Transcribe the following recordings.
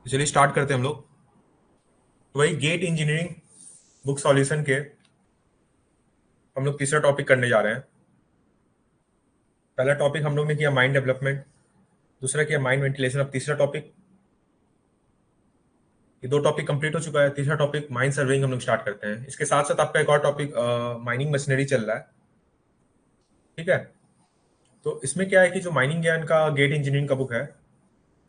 तो चलिए स्टार्ट करते हैं हम लोग। तो वही गेट इंजीनियरिंग बुक सॉल्यूशन के हम लोग तीसरा टॉपिक करने जा रहे हैं। पहला टॉपिक हम लोग ने किया माइंड डेवलपमेंट, दूसरा किया माइंड वेंटिलेशन। अब तीसरा टॉपिक, ये दो टॉपिक कंप्लीट हो चुका है। तीसरा टॉपिक माइंड सर्वेइंग हम लोग स्टार्ट करते हैं। इसके साथ साथ आपका एक और टॉपिक माइनिंग मशीनरी चल रहा है। ठीक है। तो इसमें क्या है कि जो माइनिंग ज्ञान का गेट इंजीनियरिंग का बुक है,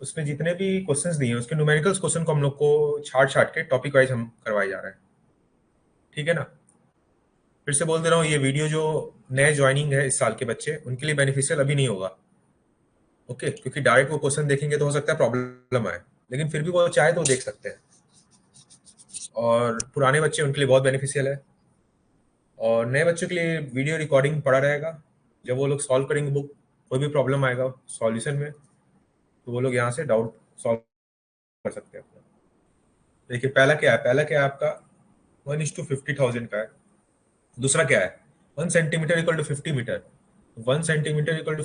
उसमें जितने भी क्वेश्चंस दिए हैं उसके न्यूमेरिकल्स क्वेश्चन को हम लोग को छाट छाट के टॉपिक वाइज हम करवाए जा रहे हैं। ठीक है ना। फिर से बोल दे रहा हूँ, ये वीडियो जो नए ज्वाइनिंग है इस साल के बच्चे, उनके लिए बेनिफिशियल अभी नहीं होगा। ओके, क्योंकि डायरेक्ट वो क्वेश्चन देखेंगे तो हो सकता है प्रॉब्लम आए, लेकिन फिर भी वो चाहे तो देख सकते हैं। और पुराने बच्चे उनके लिए बहुत बेनिफिशियल है। और नए बच्चों के लिए वीडियो रिकॉर्डिंग पड़ा रहेगा। जब वो लोग सॉल्व करेंगे बुक, कोई भी प्रॉब्लम आएगा सॉल्यूशन में, तो वो लोग यहाँ से डाउट सॉल्व कर सकते हैं अपना। देखिए पहला क्या है आपका, 1:50,000 का है। दूसरा क्या है, 1 centimetre equal to 50 metre. 1 centimetre equal to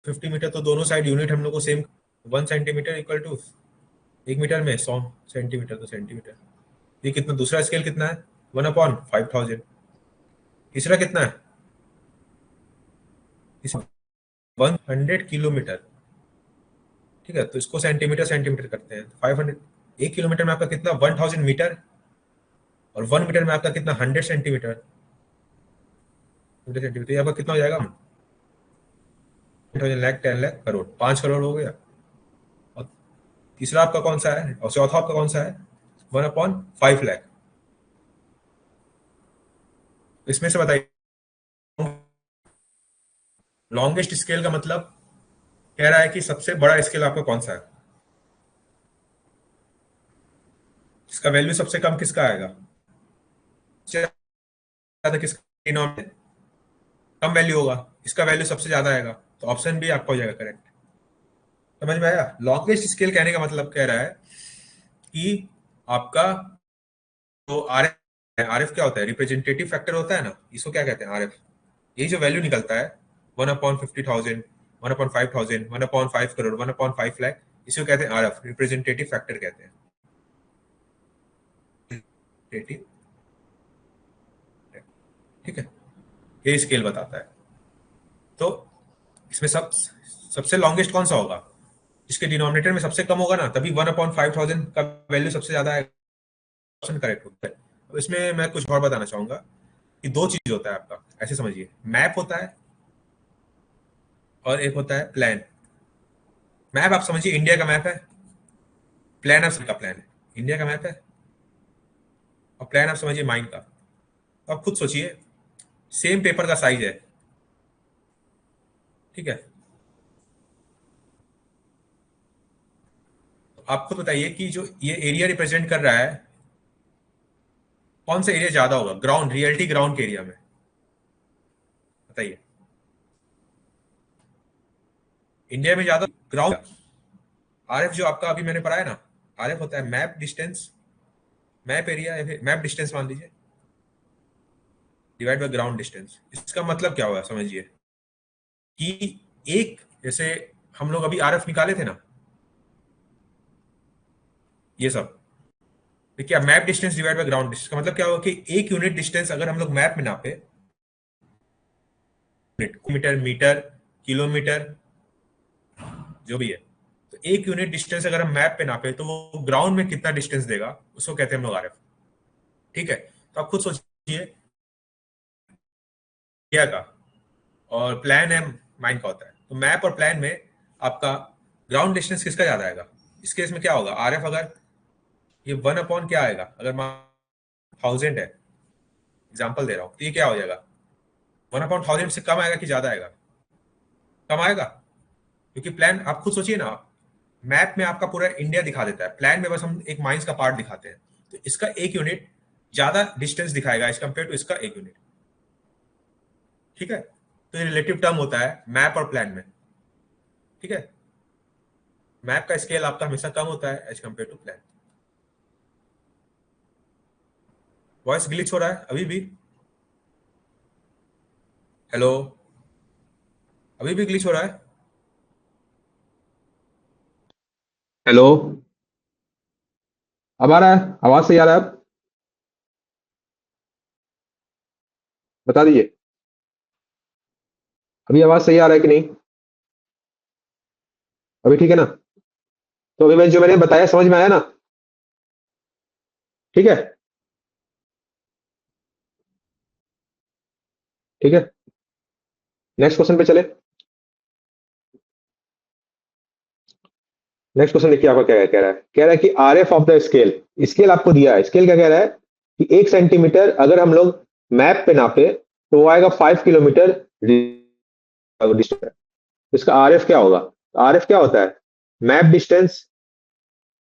50 metre, तो दोनों साइड यूनिट हम लोग को same. 1 centimetre equal to 1 metre में 100 सेंटीमीटर, तो सेंटीमीटर। ये कितना, दूसरा स्केल कितना है, 1/5000। तीसरा कितना है, 100 किलोमीटर। ठीक है, तो इसको सेंटीमीटर सेंटीमीटर करते हैं, 500। 1 किलोमीटर में आपका कितना, 1000 मीटर। और 1 मीटर में आपका कितना, 100 सेंटीमीटर। 100 सेंटीमीटर, ये आपका कितना हो जाएगा, 10,000 लाख, 10 लाख, करोड़, 5 करोड़ हो गया। और तीसरा आपका कौन सा है, और चौथा आपका कौन सा है, 1/5 लाख। इसमें से बताइए, लॉन्गेस्ट स्केल का मतलब कह रहा है कि सबसे बड़ा स्केल आपका कौन सा है, इसका वैल्यू सबसे कम किसका आएगा, सबसे ज्यादा किसका डिनोमिनेटर कम वैल्यू होगा, इसका वैल्यू सबसे ज्यादा आएगा। तो ऑप्शन बी आपका हो जाएगा करेक्ट। समझ में आया। लॉन्गेस्ट स्केल कहने का मतलब कह रहा है कि आपका जो आरएफ क्या होता है, रिप्रेजेंटेटिव फैक्टर होता है ना, इसको क्या कहते हैं, आरएफ। यही जो वैल्यू निकलता है, 1/50,000, 1/5,000, 1/5 करोड़, 1/5 लाख, इसी को कहते हैं आरएफ, रिप्रेजेंटेटिव फैक्टर कहते हैं। ठीक है, ये स्केल बताता है। तो इसमें सबसे लॉन्गेस्ट कौन सा होगा, जिसके डिनोमिनेटर में सबसे कम होगा ना, तभी 1/5000 का वैल्यू सबसे ज्यादा है। ऑप्शन करेक्ट होता है। अब इसमें मैं कुछ और बताना चाहूंगा कि दो चीज होता है आपका, ऐसे समझिए, मैप होता है और एक होता है प्लान। मैप आप समझिए इंडिया का मैप है, प्लान आप का प्लान है, इंडिया का मैप है, और प्लान आप समझिए माइंड का। तो आप खुद सोचिए, सेम पेपर का साइज है। ठीक है, तो आप खुद बताइए कि जो ये एरिया रिप्रेजेंट कर रहा है, कौन सा एरिया ज्यादा होगा ग्राउंड, रियलिटी ग्राउंड के एरिया में, बताइए। इंडिया में ज्यादा ग्राउंड। आरएफ जो आपका अभी मैंने पढ़ा है ना, आरएफ होता है मैप डिस्टेंस, मैप एरिया, या फिर मैप डिस्टेंस मान लीजिए, डिवाइड बाय ग्राउंड डिस्टेंस। इसका मतलब क्या हुआ समझिए, कि एक, जैसे हम लोग अभी आरएफ निकाले थे ना, ये सब देखिए, map distance divide by ground distance का मतलब क्या होगा, कि एक यूनिट डिस्टेंस अगर हम लोग मैप में नापे, मीटर, मीटर, किलोमीटर, जो भी है, तो एक यूनिट डिस्टेंस अगर हम मैप पे नापे, तो वो ग्राउंड में कितना डिस्टेंस देगा, उसको कहते हैं हम लोग आरएफ। ठीक है, तो आप खुद सोचिए, क्या का और प्लान है माइंड का होता है, तो मैप और प्लान में आपका ग्राउंड डिस्टेंस किसका ज्यादा आएगा। इस केस में क्या होगा, आरएफ अगर ये 1 अपॉन क्या आएगा, अगर मान 1000 है, एग्जाम्पल दे रहा हूं, तो ये क्या हो जाएगा, 1/1000 से कम आएगा कि ज्यादा आएगा, कम आएगा। क्योंकि प्लान आप खुद सोचिए ना, मैप में आपका पूरा इंडिया दिखा देता है, प्लान में बस हम एक माइंस का पार्ट दिखाते हैं। तो इसका एक यूनिट ज्यादा डिस्टेंस दिखाएगा एज कम्पेयर टू इसका एक यूनिट। ठीक है, तो ये रिलेटिव टर्म होता है मैप और प्लान में। ठीक है, मैप का स्केल आपका हमेशा कम होता है as compare to plan. Voice glitch हो रहा है अभी भी, हेलो, अभी भी ग्लिच हो रहा है, हेलो। अब आ रहा है, आवाज सही आ रहा है? अब बता दीजिए, अभी आवाज सही आ रहा है कि नहीं? अभी ठीक है ना? तो अभी मैं जो मैंने बताया समझ में आया ना? ठीक है। ठीक है, नेक्स्ट क्वेश्चन पे चले। नेक्स्ट क्वेश्चन देखिए आपका क्या कह रहा है। कह रहा है कि R F of the scale. Scale आपको दिया है, स्केल क्या कह रहा है कि 1 सेंटीमीटर अगर हम लोग मैप पे नापे तो वो आएगा 5 किलोमीटर डिस्टेंस। इसका आर एफ क्या होगा? आर एफ क्या होता है? Map distance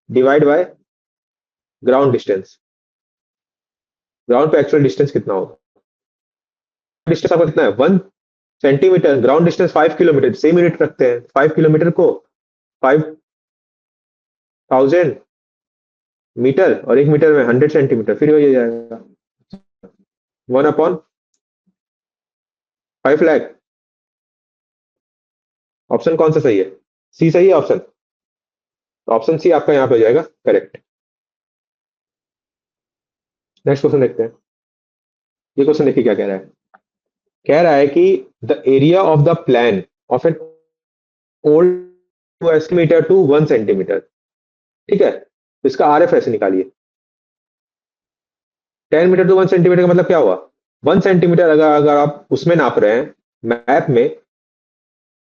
divide by ground distance. Ground पे एक्चुअल डिस्टेंस कितना होगा? डिस्टेंस आपका कितना है? 1 centimetre. Ground distance 5 kilometre, same unit रखते हैं। 5 किलोमीटर को 5,000 मीटर और 1 मीटर में 100 सेंटीमीटर, फिर वही हो जाएगा 1/5 लाख। ऑप्शन कौन सा सही है? सी सही है ऑप्शन? तो ऑप्शन सी आपका यहाँ पे हो जाएगा करेक्ट। नेक्स्ट क्वेश्चन देखते हैं। ये क्वेश्चन देखिए क्या कह रहा है। कह रहा है कि the area of the plan of an old estimator to 1 centimetre. ठीक है, तो इसका आर एफ ऐसे निकालिए। 10 मीटर टू 1 सेंटीमीटर का मतलब क्या हुआ? 1 सेंटीमीटर अगर अगर आप उसमें नाप रहे हैं मैप में,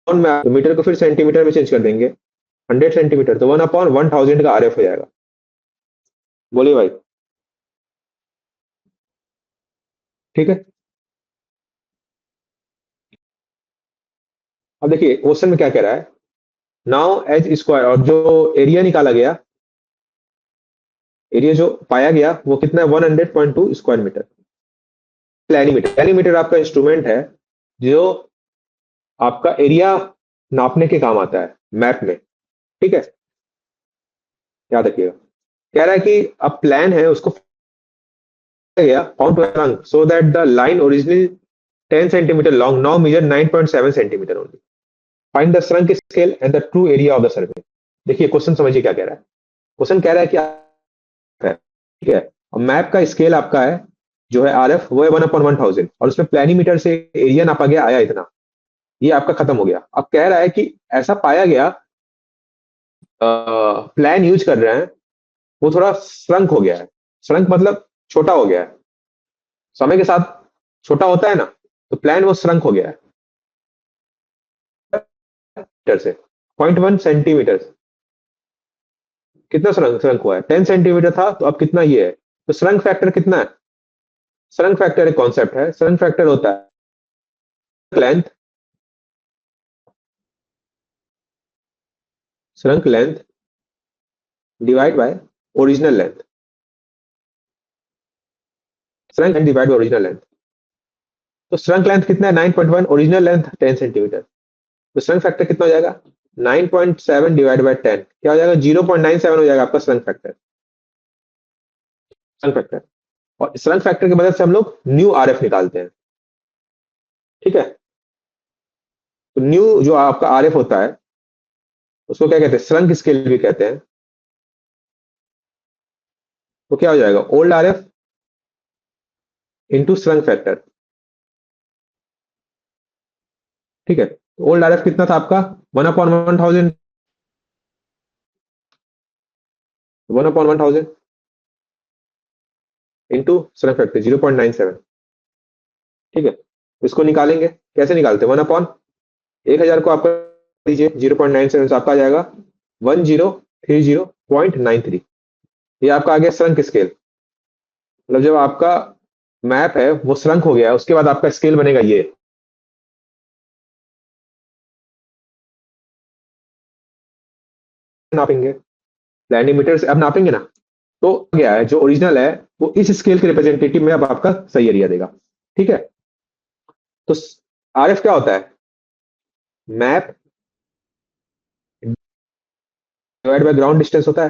तो मीटर को फिर सेंटीमीटर में चेंज कर देंगे। 100 सेंटीमीटर तो 1/1000 का आर एफ हो जाएगा। बोलिए भाई। ठीक है, अब देखिए क्वेश्चन में क्या कह रहा है। नाउ एच स्क्वायर, और जो एरिया निकाला गया, एरिया जो पाया गया वो कितना है? 100.2 स्क्वायर मीटर। प्लानीमीटर, प्लानीमीटर आपका इंस्ट्रूमेंट है जो आपका एरिया नापने के काम आता है मैप में। ठीक है, याद रखिएगा। कह रहा है कि अब प्लान है उसको गया found to so that the line originally 10 centimetre long now measure 9.7 centimetre only. Find the shrunk scale and the true area of the survey. देखिए क्वेश्चन समझिए क्या कह रहा है। क्वेश्चन कह रहा है कि है, ठीक है, और मैप का स्केल आपका है जो है आर एफ, वो है 1/1000, और उसमें प्लानीमीटर से एरिया नापा गया, आया इतना। ये आपका खत्म हो गया। अब कह रहा है कि ऐसा पाया गया, प्लान यूज कर रहे हैं, वो थोड़ा श्रंक हो गया है। श्रंक मतलब छोटा हो गया है, समय के साथ छोटा होता है ना, तो प्लान वो श्रंक हो गया है मीटर से 0.1 सेंटीमीटर। कितना श्रंक श्रंक हुआ है? 10 सेंटीमीटर था तो अब कितना ये है? तो श्रंक फैक्टर कितना है? श्रंक फैक्टर एक कॉन्सेप्ट है। श्रंक फैक्टर होता है length, shrunk length divide by original length. Shrunk length divide by original length. तो श्रंक लेंथ कितना है? 9.1, ओरिजिनल लेंथ 10 सेंटीमीटर। तो श्रंक फैक्टर कितना हो जाएगा? 9.7 डिवाइड बाय 10 क्या हो जाएगा? 0.97 हो जाएगा आपका श्रंक फैक्टर। श्रंक फैक्टर, और श्रंक फैक्टर की मदद से हम लोग न्यू आर एफ निकालते हैं। ठीक है, तो न्यू जो आपका आर एफ होता है उसको क्या कहते हैं? श्रंक स्केल भी कहते हैं। तो क्या हो जाएगा? Old R F into shrunk factor. ठीक है, ओल्ड आर एफ कितना था आपका? 1/1000। 1/1000 इंटू श्रंक फैक्टर 0.97। ठीक है, इसको निकालेंगे, कैसे निकालते हैं? 1/1000 को आपका दीजिए 0.97 से आपका आ जाएगा 1030.93। ये आपका आ गया श्रंक स्केल। मतलब जब आपका मैप है वो श्रंक हो गया है, उसके बाद आपका स्केल बनेगा ये। नापेंगे लैंडीमीटर से, अब नापेंगे ना, तो गया है जो ओरिजिनल है वो इस स्केल के रिप्रेजेंटेटिव में अब आपका सही एरिया देगा। ठीक है, तो आर एफ क्या होता है? Map divide by ground distance होता है।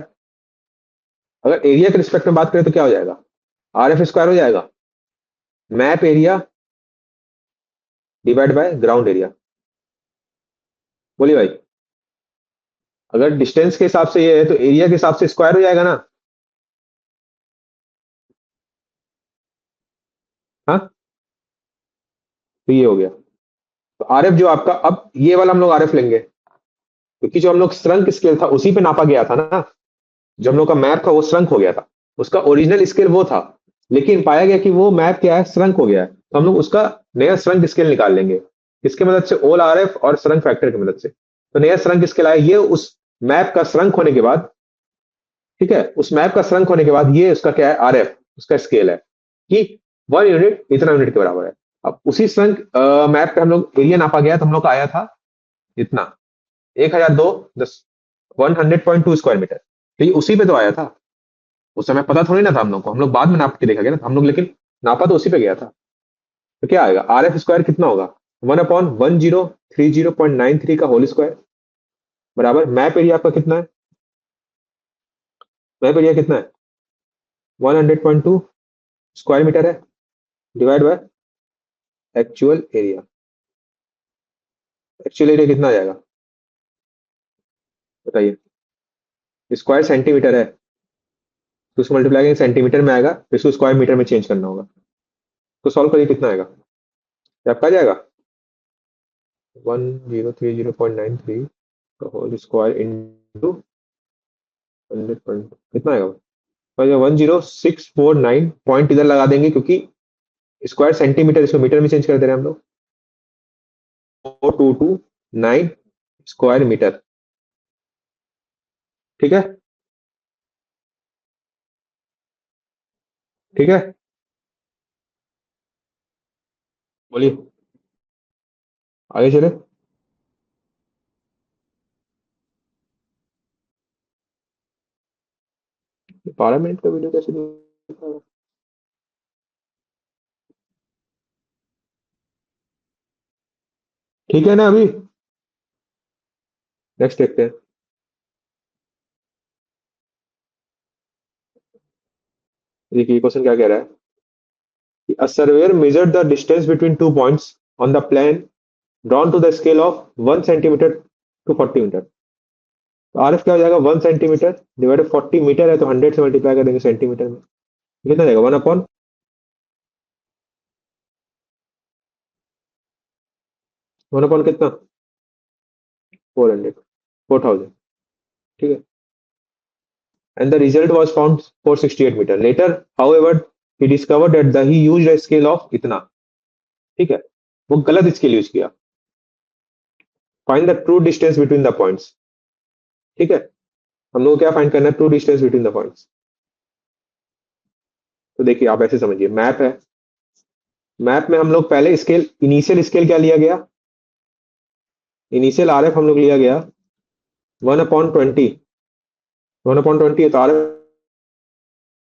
अगर एरिया के रिस्पेक्ट में बात करें तो क्या हो जाएगा? आर एफ स्क्वायर हो जाएगा map area divide by ground area. बोलिए भाई। अगर डिस्टेंस के हिसाब से ये है तो एरिया के हिसाब से स्क्वायर हो जाएगा ना। हाँ, तो ये हो गया। तो आरएफ जो आपका, अब ये वाला हम लोग आरएफ लेंगे, क्योंकि जो हम लोग श्रंक स्केल था उसी पे नापा गया था ना। जो हम लोग का मैप था वो श्रंक हो गया था। उसका ओरिजिनल स्केल वो था, लेकिन पाया गया कि वो मैप क्या है, श्रंक हो गया है। तो हम लोग उसका नया श्रंक स्केल निकाल लेंगे। किसकी मदद से? ओल आरएफ और श्रंक फैक्टर की मदद से। तो नया श्रंक स्केल आया, ये उस मैप का श्रंक होने के बाद, ठीक है, उस मैप का श्रंक होने के बाद ये उसका क्या है, आरएफ उसका स्केल है कि 1 यूनिट इतना यूनिट के बराबर है। अब उसी श्रंक मैप पे हम लोग एरिया नापा गया, तो हम लोग का आया था इतना, 1,002 स्क्वायर मीटर। तो ये उसी पे तो आया था। उस समय पता थोड़ी ना था हम लोग को, हम लोग बाद में नाप के देखा गया ना हम लोग, लेकिन नापा तो उसी पे गया था। तो क्या आएगा, आर एफ स्क्वायर कितना होगा, 1/1030.93 का होल स्क्वायर, बराबर मैप एरिया आपका कितना है, मैप एरिया कितना है, 100.2 स्क्वायर मीटर है, divide by actual area. Actual area कितना आ जाएगा बताइए, स्क्वायर सेंटीमीटर है, तो उसको मल्टीप्लाई करेंगे सेंटीमीटर में आएगा, फिर इसको स्क्वायर मीटर में चेंज करना होगा। तो सॉल्व करिए कितना आएगा, ये आपका आ जाएगा 1,030.93 का होल स्क्वायर इंटू 100. कितना आएगा, और ये 10649 पॉइंट इधर लगा देंगे, क्योंकि स्क्वायर सेंटीमीटर इसको मीटर में चेंज कर दे रहे हैं हम लोग। 4229 स्क्वायर मीटर, ठीक है, ठीक है, बोलिए आगे चले। 12 मिनट का वीडियो कैसे दिखाएगा? ठीक है ना, अभी नेक्स्ट देखते हैं। देखिए क्वेश्चन क्या कह रहा है कि a surveyor measured the distance between two points on the plane drawn to the scale of 1 centimetre to 40 metre. तो आर एफ क्या हो जाएगा, 1 सेंटीमीटर डिवाइडेड 40 मीटर है, तो 100 से मल्टीप्लाई कर देंगे सेंटीमीटर में, कितना जाएगा, 1 अपॉन कितना, 400, 4000, ठीक है। And the result was found 468 metre. Later, however, he discovered that he used a scale of इतना, ठीक है, वो गलत स्केल यूज किया। Find the true distance between the points, ठीक है, हम लोग को क्या फाइंड करना है, true distance between the points. तो देखिए आप ऐसे समझिए, मैप है, मैप में हम लोग पहले स्केल, इनिशियल स्केल क्या लिया गया, इनिशियल आरएफ हम लोग लिया गया 1/20, 1/20 है, तो RF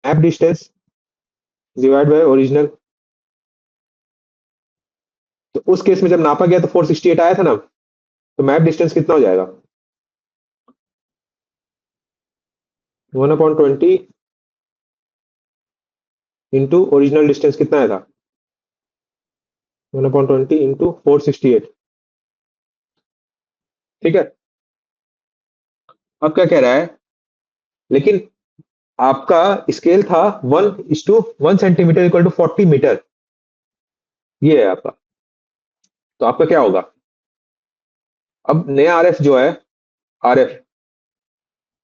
map distance divide by original. तो उस केस में जब नापा गया तो 468 आया था ना, तो मैप डिस्टेंस कितना हो जाएगा, 1/20 इंटू ओरिजिनल डिस्टेंस कितना आया था, 1/20 इंटू 468, ठीक है। अब क्या कह रहा है, लेकिन आपका स्केल था 1:1 सेंटीमीटर इक्वल टू 40 मीटर, ये है आपका। तो आपका क्या होगा, अब नया आरएफ जो है, आरएफ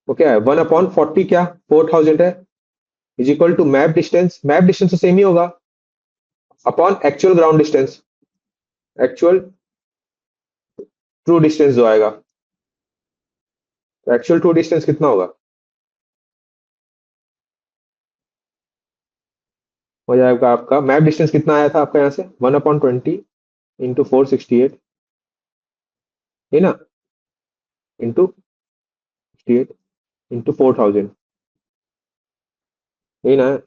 वो क्या है, 1/40, क्या 4000 है, is equal to map distance, map distance तो सेम ही होगा, upon actual ground distance, actual true distance जो आएगा। तो एक्चुअल ट्रू डिस्टेंस कितना होगा, हो जाएगा आपका मैप डिस्टेंस कितना आया था आपका यहाँ से, 1/20 इंटू 468, है ना, इंटू 68 इंटू 4000, यही ना है?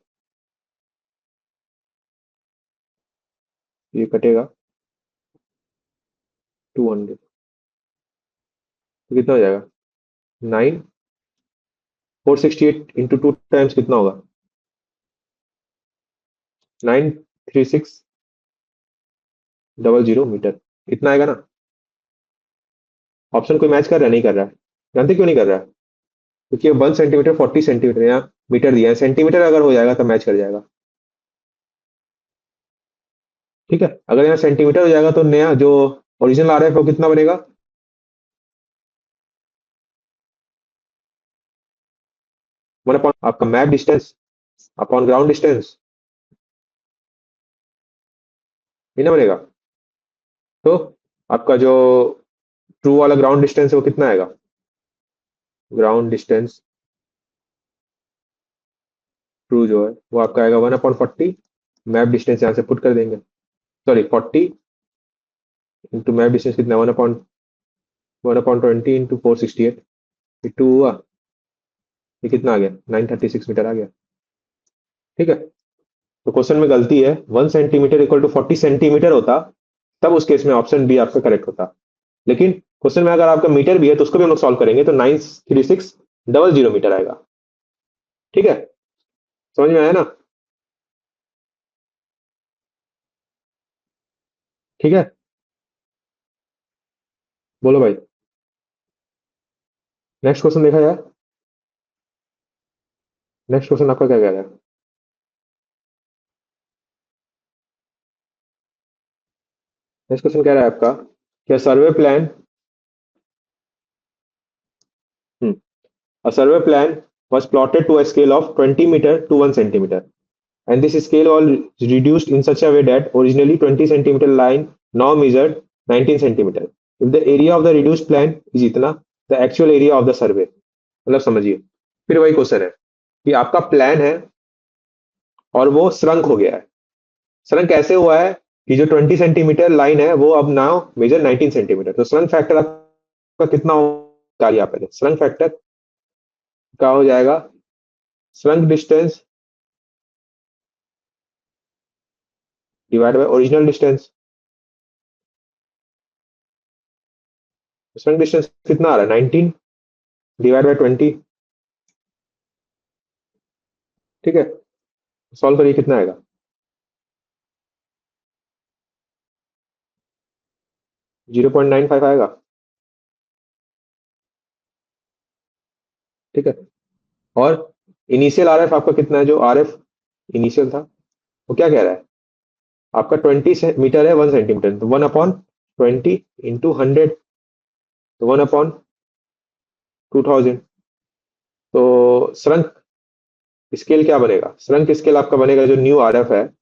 ये कटेगा 200, तो कितना हो जाएगा, 9, 468 इंटू 2 टाइम्स कितना होगा, 93600 मीटर, इतना आएगा ना। ऑप्शन कोई मैच कर रहा है, नहीं कर रहा है, जानते क्यों नहीं कर रहा है, क्योंकि 1 सेंटीमीटर 40 सेंटीमीटर, यहाँ मीटर दिया है, सेंटीमीटर अगर हो जाएगा तो मैच कर जाएगा। ठीक है, अगर यहाँ सेंटीमीटर हो जाएगा तो नया जो ओरिजिनल आ रहा है वो कितना बनेगा? वन अपॉन आपका map distance upon ground distance, कितना बनेगा? तो आपका जो ट्रू वाला ग्राउंड डिस्टेंस है वो कितना आएगा? ग्राउंड डिस्टेंस ट्रू जो है वो आपका आएगा 1/40। मैप डिस्टेंस यहाँ से पुट कर देंगे, सॉरी 40 इंटू मैप डिस्टेंस कितना, 1/20 इंटू 468, ये 2 हुआ, ये कितना आ गया? 936 मीटर आ गया। ठीक है, तो क्वेश्चन में गलती है, 1 सेंटीमीटर इक्वल टू 40 सेंटीमीटर होता तब उस केस में ऑप्शन बी आपका करेक्ट होता। लेकिन क्वेश्चन में अगर आपका मीटर भी है तो उसको भी हम लोग सॉल्व करेंगे तो 93600 मीटर आएगा। ठीक है, समझ में आया ना? ठीक है, बोलो भाई, नेक्स्ट क्वेश्चन देखा जाए। नेक्स्ट क्वेश्चन आपका क्या कह रहा है? नेक्स्ट क्वेश्चन कह रहा है आपका, क्या सर्वे plan, a survey plan was plotted to a scale of 20 meter to 1 centimeter, and this scale was reduced in such a way that originally 20 centimeter line now measured 19 centimeter. If the area of the reduced plan is इतना, the actual area of the survey, मतलब समझिए, फिर वही question है कि आपका plan है और वो श्रंक हो गया है। श्रंक कैसे हुआ है कि जो 20 सेंटीमीटर लाइन है वो अब नाउ मेजर 19 सेंटीमीटर, तो श्रंक फैक्टर आपका कितना होगा? यहाँ पहले श्रंक फैक्टर क्या हो जाएगा? Shrunk distance divide by original distance. Shrunk distance कितना आ रहा है? 19 डिवाइड बाय 20। ठीक है, सॉल्व करिए, कितना आएगा? 0.95 आएगा। ठीक है, और इनिशियल आर एफ आपका कितना है? जो आर एफ इनिशियल था वो क्या कह रहा है? आपका 20 मीटर है 1 सेंटीमीटर, तो 1/20 इंटू 100, तो 1/2000। तो श्रंक स्केल क्या बनेगा? श्रंक स्केल आपका बनेगा जो न्यू आर एफ है,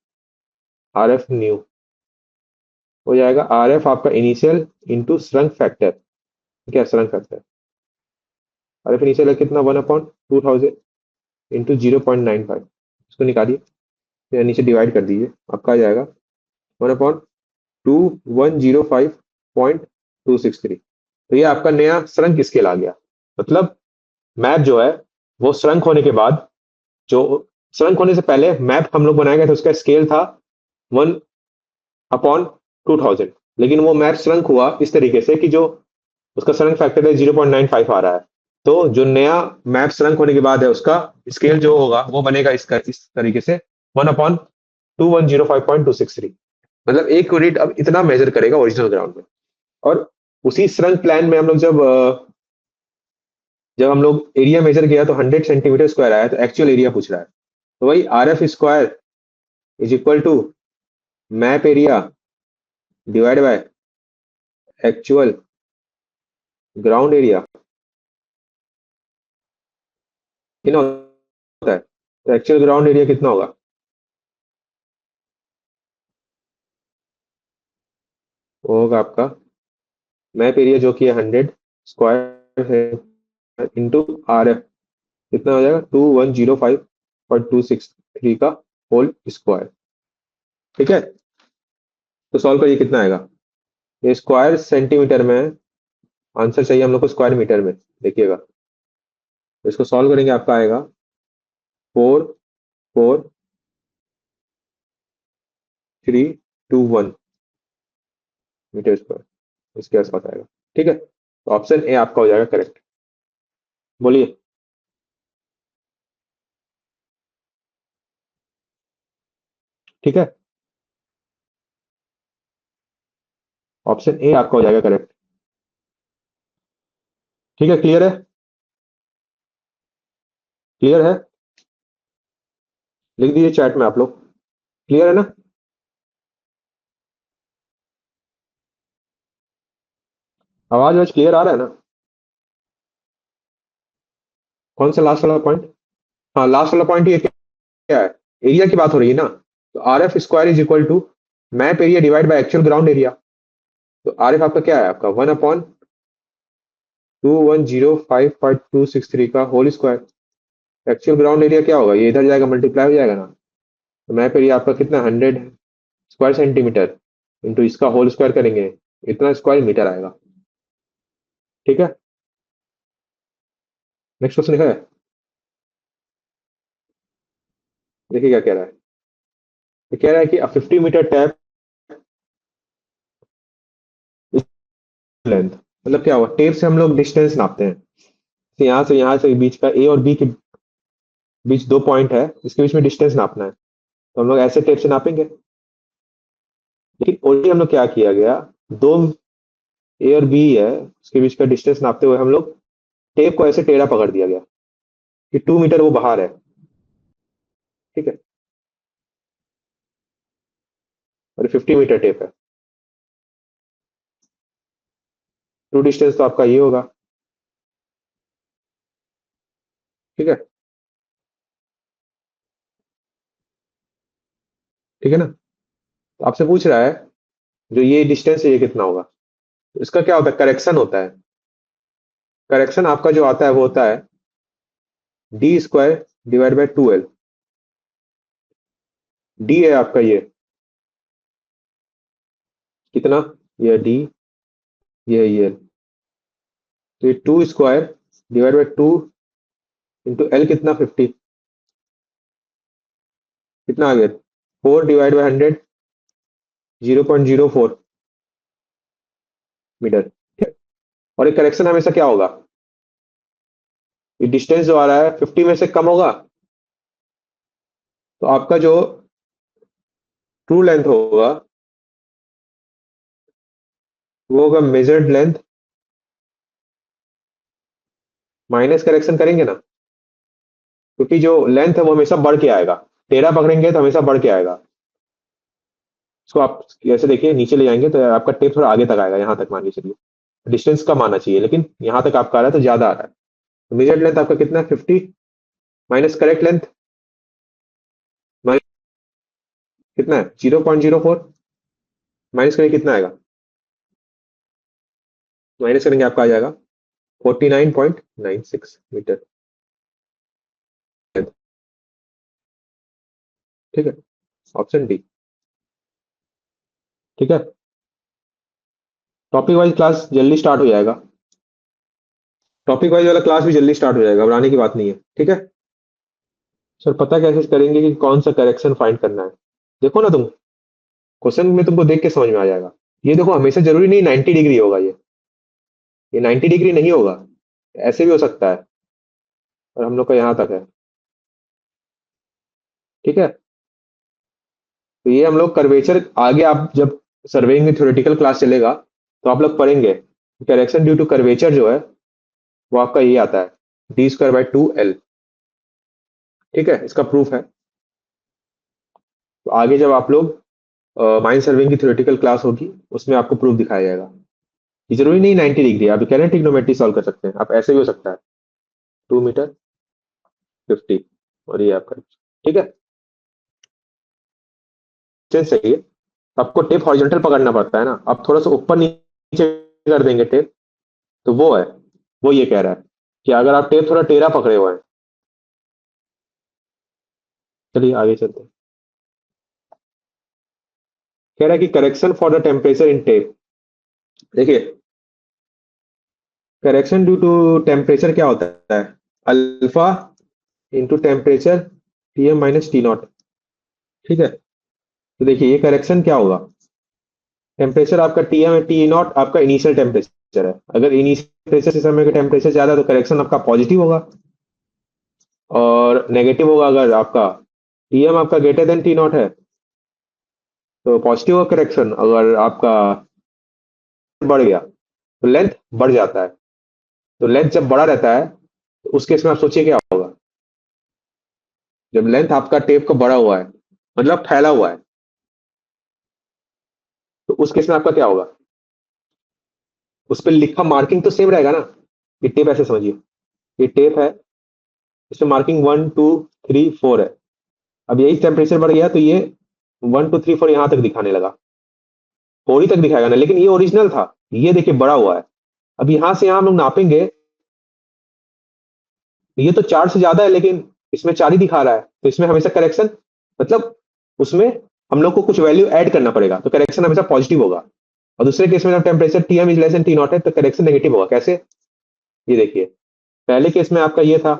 आर एफ न्यू हो जाएगा आर एफ आपका इनिशियल इंटू श्रंक फैक्टर। क्या shrunk factor? R F initial है कितना? 1/2000 इंटू 0.95, इसको निकालिए, फिर नीचे डिवाइड कर दीजिए, आपका आ जाएगा 1/2105.263। तो ये आपका नया श्रंक स्केल आ गया। मतलब मैप जो है वो श्रंक होने के बाद, जो श्रंक होने से पहले मैप हम लोग बनाए गए थे उसका स्केल था 1/2000, लेकिन वो मैप श्रंक हुआ इस तरीके से कि जो उसका श्रंक फैक्टर है 0.95 आ रहा है। तो जो नया मैप श्रंक होने के बाद है उसका स्केल जो होगा वो बनेगा इसका इस तरीके से 1/2105.263। मतलब एक यूनिट अब इतना मेजर करेगा ओरिजिनल ग्राउंड में। और उसी श्रंक प्लान में हम लोग जब हम लोग एरिया मेजर किया तो 100 सेंटीमीटर स्क्वायर आया, तो एक्चुअल एरिया पूछ रहा है। तो वही R F square is equal to map area divide by actual ground area, कितना होता है? तो एक्चुअल ग्राउंड एरिया कितना होगा? वो होगा आपका मैप एरिया जो कि है 100 स्क्वायर है इंटू आर एफ, कितना हो जाएगा? 2105.263 का होल स्क्वायर। ठीक है, तो सॉल्व करिए, कितना आएगा? ये स्क्वायर सेंटीमीटर में है, आंसर चाहिए हम लोग को स्क्वायर मीटर में। देखिएगा, तो इसको सॉल्व करेंगे, आपका आएगा 44321 मीटर स्क्वायर, इसके आसपास आएगा। ठीक है, तो ऑप्शन ए आपका हो जाएगा करेक्ट। बोलिए। ठीक है, ऑप्शन ए आपका हो जाएगा करेक्ट। ठीक है, क्लियर है? क्लियर है? लिख दीजिए चैट में आप लोग, क्लियर है ना? आवाज आज क्लियर आ रहा है ना? कौन सा लास्ट वाला पॉइंट? हाँ, लास्ट वाला पॉइंट ये क्या है? एरिया की बात हो रही है ना। तो R F square is equal to map area divide by actual ground area. तो आर एफ आपका क्या है? आपका 1/2105.263 का whole square. Actual ground area क्या होगा? ये इधर जाएगा, मल्टीप्लाई हो जाएगा ना। तो मैप एरिया आपका कितना? 100 स्क्वायर सेंटीमीटर इंटू इसका होल स्क्वायर करेंगे, इतना स्क्वायर मीटर आएगा। ठीक है, नेक्स्ट क्वेश्चन है। देखिए क्या कह रहा है। ये कह रहा है कि 50 मीटर टैप लेंथ, मतलब क्या हुआ? टेप से हम लोग डिस्टेंस नापते हैं। तो यहाँ से बीच का ए और बी के बीच 2 पॉइंट है, इसके बीच में डिस्टेंस नापना है। तो हम लोग ऐसे टेप से नापेंगे। लेकिन ओनली हम लोग क्या किया गया, दो ए और बी है, उसके बीच का डिस्टेंस नापते हुए हम लोग टेप को ऐसे टेढ़ा पकड़ दिया गया कि 2 मीटर वो बाहर है। ठीक है, और 50 मीटर टेप है। ट्रू डिस्टेंस तो आपका ये होगा। ठीक है, ठीक है ना। तो आपसे पूछ रहा है जो ये डिस्टेंस है ये कितना होगा। तो इसका क्या होता है? करेक्शन होता है। करेक्शन आपका जो आता है वो होता है d² / 2l। डी है आपका ये कितना? ये डी, ये तो ये 2² / 2 इंटू एल कितना? 50। कितना आ गया? 4/100, 0.04 मीटर। ठीक है? और ये करेक्शन हमेशा क्या होगा? ये डिस्टेंस जो आ रहा है 50 में से कम होगा, तो आपका जो ट्रू लेंथ होगा वो होगा मेजर्ड लेंथ माइनस करेक्शन करेंगे ना। क्योंकि जो लेंथ है वो हमेशा बढ़ के आएगा। टेढ़ा पकड़ेंगे तो हमेशा बढ़ के आएगा। इसको आप ऐसे देखिए, नीचे ले जाएंगे तो आपका टेप थोड़ा आगे तक आएगा, यहाँ तक मान के चलिए। डिस्टेंस कम आना चाहिए, लेकिन यहाँ तक आपका आ रहा है तो ज्यादा आ रहा है। तो मेजर्ड लेंथ आपका कितना है? 50 माइनस करेक्ट लेंथ कितना है? 0.04। माइनस करेंगे कितना आएगा? माइनस करेंगे आपका आ जाएगा 49.96 मीटर। ठीक है, ऑप्शन डी। ठीक है, टॉपिक वाइज क्लास जल्दी स्टार्ट हो जाएगा। टॉपिक वाइज वाला क्लास भी जल्दी स्टार्ट हो जाएगा, घबराने की बात नहीं है। ठीक है सर, पता कैसे करेंगे कि कौन सा करेक्शन फाइंड करना है? देखो ना तुम, क्वेश्चन में तुमको देख के समझ में आ जाएगा। ये देखो, हमेशा जरूरी नहीं 90 डिग्री होगा ये 90 डिग्री नहीं होगा, ऐसे भी हो सकता है। और हम लोग का यहाँ तक है। ठीक है, तो ये हम लोग कर्वेचर आगे, आप जब सर्वेइंग में थ्योरेटिकल क्लास चलेगा तो आप लोग पढ़ेंगे करेक्शन ड्यू टू कर्वेचर जो है वो आपका ये आता है d²/2l। ठीक है, इसका प्रूफ है। तो आगे जब आप लोग माइंड सर्विंग की थ्योरेटिकल क्लास होगी उसमें आपको प्रूफ दिखाया जाएगा। ये जरूरी नहीं 90 डिग्री, आप कह रहे हैं ट्रिग्नोमेट्री सॉल्व कर सकते हैं, आप ऐसे भी हो सकता है 2 मीटर 50, और ये आपका। ठीक है, चेंज सही है। आपको टेप हॉरिजॉन्टल पकड़ना पड़ता है ना, आप थोड़ा सा ऊपर नीचे कर देंगे टेप, तो वो है, वो ये कह रहा है कि अगर आप टेप थोड़ा टेढ़ा पकड़े हुए हैं। चलिए आगे चलते हैं। कह रहा है कि correction for the temperature in tape. देखिए, करेक्शन ड्यू टू टेम्परेचर क्या होता है? Alpha into temperature Tm - T0। ठीक है, तो देखिए ये करेक्शन क्या होगा? टेम्परेचर आपका Tm है, T0 आपका इनिशियल टेम्परेचर है। अगर इनिशियल टेम्परेचर से समय का टेम्परेचर ज्यादा है तो करेक्शन आपका पॉजिटिव होगा, और नेगेटिव होगा अगर आपका Tm आपका ग्रेटर देन T0 है तो पॉजिटिव होगा करेक्शन। अगर आपका बढ़ गया तो लेंथ बढ़ जाता है। तो लेंथ जब बड़ा रहता है तो उस केस में आप सोचिए क्या होगा। जब लेंथ आपका टेप का बड़ा हुआ है, मतलब फैला हुआ है, तो उस केस में आपका क्या होगा? उस पर लिखा मार्किंग तो सेम रहेगा ना। ये टेप ऐसे समझिए, ये टेप है, इसमें मार्किंग 1 2 3 4 है। अब यही टेम्परेचर बढ़ गया तो ये 1 2 3 4 यहाँ तक दिखाने लगा, 4 ही तक दिखाएगा ना, लेकिन ये ओरिजिनल था। ये देखिए बड़ा हुआ है। अब यहाँ से यहाँ हम लोग नापेंगे, ये तो 4 से ज्यादा है लेकिन इसमें 4 ही दिखा रहा है, तो इसमें हमेशा करेक्शन, मतलब उसमें हम लोग को कुछ वैल्यू ऐड करना पड़ेगा, तो करेक्शन हमेशा पॉजिटिव होगा। और दूसरे केस में जब temperature TM is less than T naught है तो करेक्शन नेगेटिव होगा। कैसे? ये देखिए, पहले केस में आपका ये था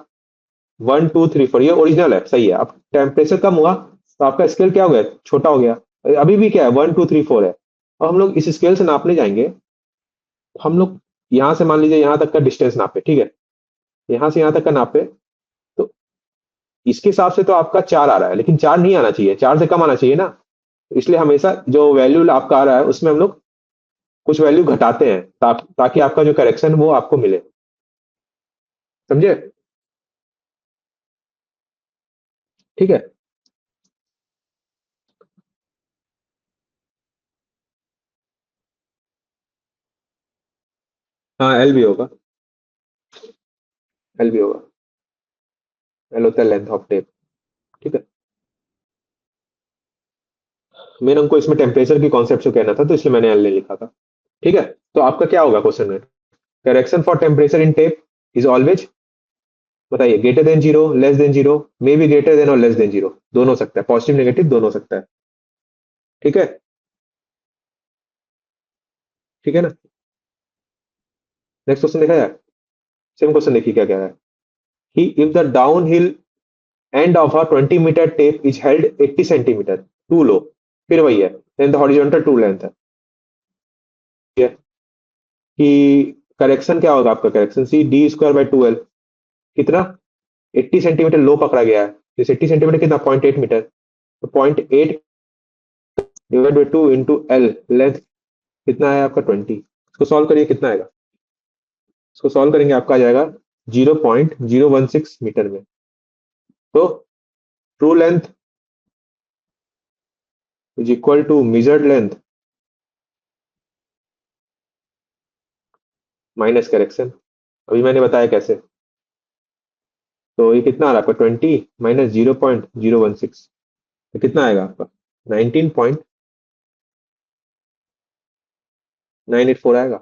1 2 3 4, ये ओरिजिनल है, सही है। अब टेम्परेचर कम हुआ तो आपका स्केल क्या हो गया? छोटा हो गया। अभी भी क्या है? 1 2 3 4 है। और हम लोग इस स्केल से नापने जाएंगे, हम लोग यहाँ से मान लीजिए यहाँ तक का डिस्टेंस नापे, ठीक है, यहाँ से यहाँ तक का नापे, तो इसके हिसाब से तो आपका 4 आ रहा है, लेकिन 4 नहीं आना चाहिए, 4 से कम आना चाहिए ना। तो इसलिए हमेशा जो वैल्यू आपका आ रहा है उसमें हम लोग कुछ वैल्यू घटाते हैं, ताकि आपका जो करेक्शन वो आपको मिले। समझे? ठीक है। हाँ, एल भी होगा, एल भी होगा। एल होता है लेंथ ऑफ टेप। ठीक है। मेन हमको इसमें टेम्परेचर की कॉन्सेप्ट को कहना था, तो इसलिए मैंने एल लिखा था। ठीक है। तो आपका क्या होगा क्वेश्चन में? Correction for temperature in tape is always, बताइए, greater than zero, less than zero, may be greater than और लेस देन जीरो, दोनों हो सकता है, पॉजिटिव नेगेटिव दोनों हो सकता है। ठीक है। ठीक है ना? नेक्स्ट क्वेश्चन देखा जाए। सेम क्वेश्चन देखिए क्या कह रहा है कि if the downhill end of a 20 metre tape is held 80 centimetre too low, फिर वही है, then the horizontal to length है। ठीक है, कि करेक्शन क्या होगा आपका? Correction C D square by 2 L, कितना? 80 सेंटीमीटर लो पकड़ा गया है, इस 80 सेंटीमीटर कितना? 0.8 मीटर, तो 0.8 divide by 2 into L, length कितना है आपका? 20। इसको सॉल्व करिए, कितना आएगा? इसको सॉल्व करेंगे, आपका आ जाएगा 0.016 मीटर में। तो true length is equal to measured length minus correction. अभी मैंने बताया कैसे। तो ये कितना आ रहा है आपका? 20 माइनस 0.016, तो कितना आएगा आपका? 19.984 आएगा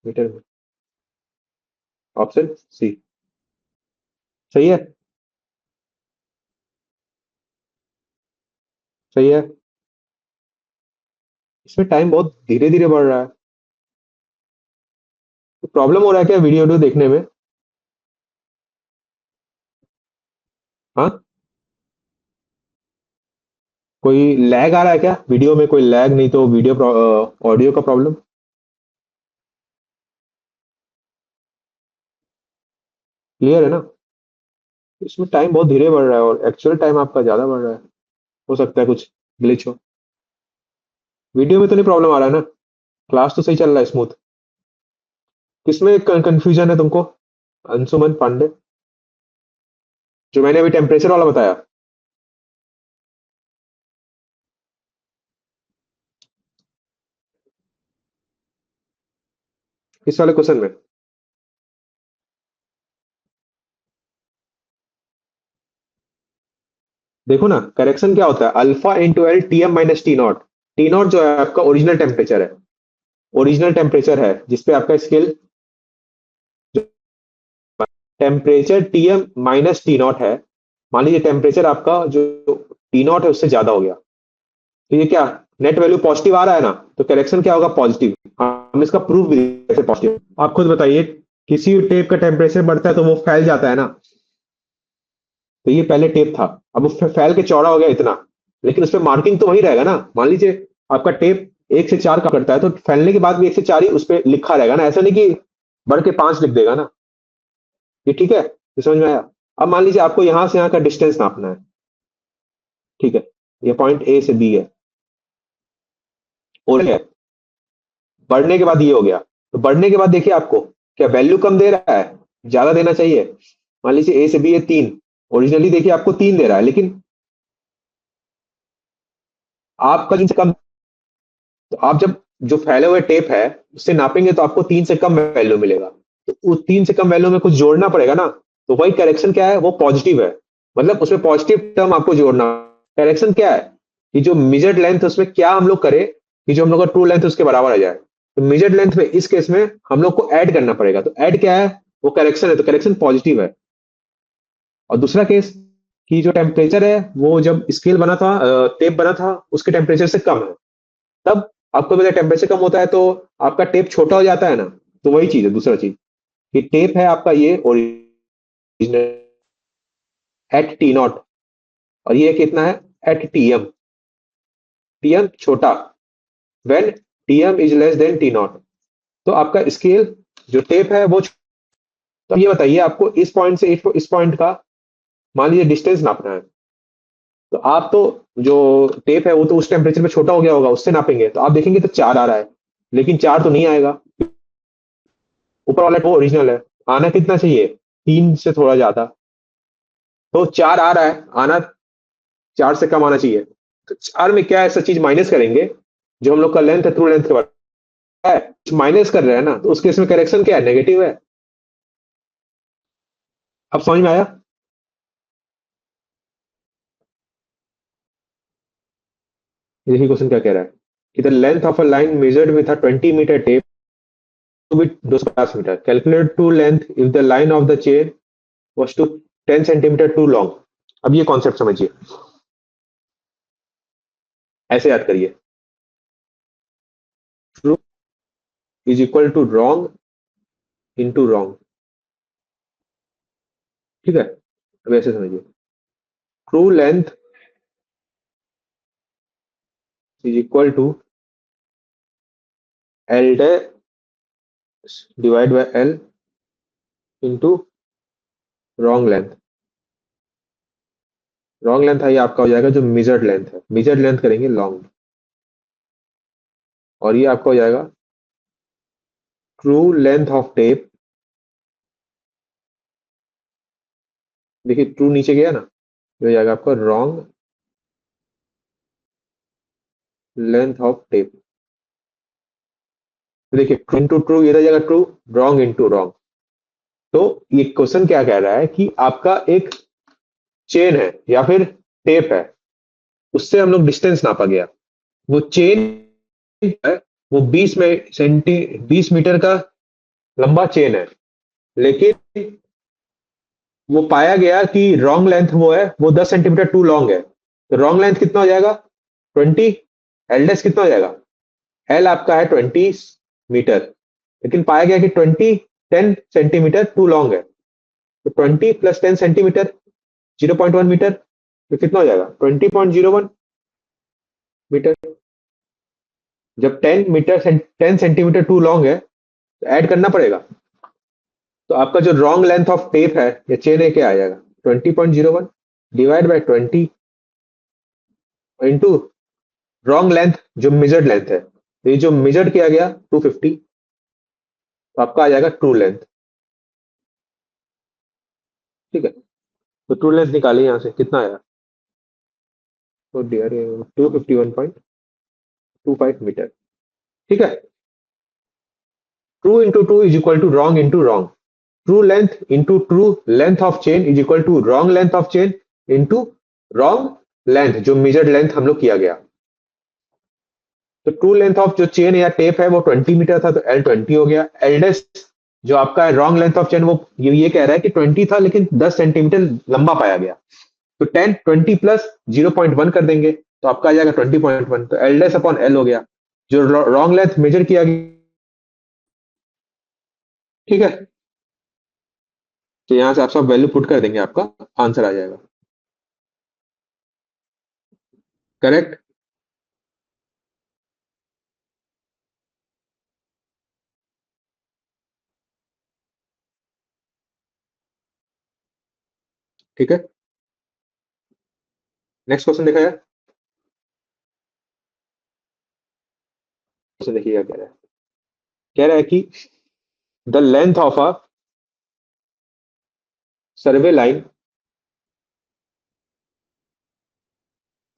मीटर में। ऑप्शन सी सही है। सही है। इसमें टाइम बहुत धीरे धीरे बढ़ रहा है, तो प्रॉब्लम हो रहा है क्या वीडियो वीडियो देखने में? हाँ, कोई लैग आ रहा है क्या वीडियो में? कोई लैग नहीं तो वीडियो ऑडियो का प्रॉब्लम? क्लियर है ना? इसमें टाइम बहुत धीरे बढ़ रहा है और एक्चुअल टाइम आपका ज्यादा बढ़ रहा है। हो सकता है कुछ ग्लिच हो। वीडियो में तो नहीं प्रॉब्लम आ रहा है ना? क्लास तो सही चल रहा है, स्मूथ। किसमें कंफ्यूजन है तुमको? अंशुमन पांडे, जो मैंने अभी टेम्परेचर वाला बताया। इस वाले क्वेश्चन में देखो ना, करेक्शन क्या होता है? Alpha into L T M minus T naught. T naught जो है आपका ओरिजिनल टेम्परेचर है, ओरिजिनल टेम्परेचर है जिसपे आपका scale, temperature TM minus T naught है। मान लीजिए टेम्परेचर आपका जो टी नॉट है उससे ज्यादा हो गया, तो ये क्या, नेट वैल्यू पॉजिटिव आ रहा है ना, तो करेक्शन क्या होगा? पॉजिटिव। हम इसका प्रूफ भी कैसे पॉजिटिव, आप खुद बताइए। किसी टेप का टेम्परेचर बढ़ता है तो वो फैल जाता है ना, तो ये पहले टेप था, अब वो फैल के चौड़ा हो गया इतना, लेकिन उस पर मार्किंग तो वही रहेगा ना। मान लीजिए आपका टेप 1 से 4 का करता है, तो फैलने के बाद भी 1 से 4 ही उस पर लिखा रहेगा ना, ऐसा नहीं कि बढ़ के 5 लिख देगा ना। ये ठीक है, ये समझ में आया? अब मान लीजिए आपको यहां से यहां का डिस्टेंस नापना है, ठीक है, ये पॉइंट ए से बी है, और है, बढ़ने के बाद ये हो गया, तो बढ़ने के बाद देखिए आपको क्या वैल्यू कम दे रहा है, ज्यादा देना चाहिए? मान लीजिए ए से बी है 3, ओरिजिनली देखिए आपको 3 दे रहा है, लेकिन आपका जिनसे कम, तो आप जब जो फैले हुए टेप है उससे नापेंगे तो आपको 3 से कम वैल्यू मिलेगा। तो उस 3 से कम वैल्यू में कुछ जोड़ना पड़ेगा ना, तो वही करेक्शन क्या है, वो पॉजिटिव है, मतलब उसमें पॉजिटिव टर्म आपको जोड़ना। करेक्शन क्या है कि जो मेजर्ड लेंथ है उसमें क्या हम लोग करें कि जो हम लोग का ट्रू लेंथ उसके बराबर आ जाए। तो मेजर्ड लेंथ में इस केस में हम लोग को ऐड करना पड़ेगा, तो ऐड क्या है, वो करेक्शन है, तो करेक्शन पॉजिटिव है। और दूसरा केस कि जो टेम्परेचर है वो जब स्केल बना था, टेप बना था, उसके टेम्परेचर से कम है, तब आपको पता टेम्परेचर कम होता है तो आपका टेप छोटा हो जाता है ना। तो वही चीज है, दूसरा चीज कि टेप है आपका ये ओरिजिनल एट टी नॉट, और ये कितना है एट टीएम, टीएम छोटा, when TM is less than T not. तो आपका स्केल जो टेप है वो तो ये बताइए आपको इस पॉइंट से इस पॉइंट का मान लीजिए डिस्टेंस नापना है, तो आप तो जो टेप है वो तो उस टेम्परेचर में छोटा हो गया होगा, उससे नापेंगे तो आप देखेंगे तो 4 आ रहा है, लेकिन 4 तो नहीं आएगा, ऊपर वाला वो ओरिजिनल है। आना कितना चाहिए, 3 से थोड़ा ज्यादा, तो 4 आ रहा है, आना 4 से कम आना चाहिए। तो 4 में क्या ऐसा चीज माइनस करेंगे, जो हम लोग का लेंथ है ट्रू लेंथ के बाद है, माइनस कर रहे हैं ना, तो उस केस में करेक्शन क्या है, नेगेटिव है। अब समझ में आया। यही क्वेश्चन क्या कह रहा है कि the length of a line measured with a 20 metre tape to be 250 metre, calculate to length if the line of the chain was to 10 centimetre too long. अब ये कॉन्सेप्ट समझिए, ऐसे याद करिए, true is equal to wrong into wrong, ठीक है। अब ऐसे समझिए, true length is equal to L divide by L into wrong length. Wrong length है ये आपका हो जाएगा जो मेजर्ड लेंथ है, मेजर्ड लेंथ करेंगे लॉन्ग, और ये आपका हो जाएगा ट्रू लेंथ ऑफ टेप। देखिए ट्रू नीचे गया ना, ये हो जाएगा आपका रॉन्ग लेंथ ऑफ टेप। तो देखिए ट्रू इंटू ट्रू, ये रह जाएगा ट्रू, रॉन्ग इंटू रॉन्ग। तो ये क्वेश्चन क्या कह रहा है कि आपका एक चेन है या फिर टेप है, उससे हम लोग डिस्टेंस नापा गया, वो चेन है, वो 20 मीटर का लंबा चेन है, लेकिन वो पाया गया कि रॉन्ग लेंथ वो है, वो 10 सेंटीमीटर टू लॉन्ग है। तो रॉन्ग लेंथ कितना हो जाएगा 20, एल डैश कितना हो जाएगा, एल आपका है 20 मीटर, लेकिन पाया गया कि 10 सेंटीमीटर टू लॉन्ग है। तो 20 + 10 सेंटीमीटर 0.1 मीटर, तो कितना हो जाएगा 20.01 मीटर। जब 10 सेंटीमीटर टू लॉन्ग है तो ऐड करना पड़ेगा, तो आपका जो रॉन्ग लेंथ ऑफ टेप है या चेन है क्या आ जाएगा 20.01 divide by 20 into wrong length जो मेजर्ड लेंथ है, तो ये जो मेजर्ड किया गया 250, तो आपका आ जाएगा ट्रू लेंथ, ठीक है। तो ट्रू लेंथ निकालिए यहाँ से कितना आया, तो डियर 251.25 मीटर, ठीक है। True into true is equal to wrong into wrong, true length into true length of chain is equal to wrong length of chain into wrong length जो मेजर्ड लेंथ हम लोग किया गया। तो ट्रू लेंथ ऑफ जो chain या tape है वो 20 मीटर था, तो एल 20 हो गया। एल डेस जो आपका रॉन्ग लेंथ ऑफ चेन वो ये कह रहा है कि 20 था लेकिन 10 सेंटीमीटर लंबा पाया गया, तो 20 प्लस 0.1 कर देंगे तो आपका आ जाएगा 20.1, तो एल डेस अपॉन एल हो गया, जो रॉन्ग लेंथ मेजर किया गया, ठीक है। तो यहां से आप सब वैल्यू पुट कर देंगे, आपका आंसर आ जाएगा करेक्ट। ठीक है, नेक्स्ट क्वेश्चन देखा जाए। क्वेश्चन देखिए क्या कह रहा है, कह रहा है कि the length of a survey line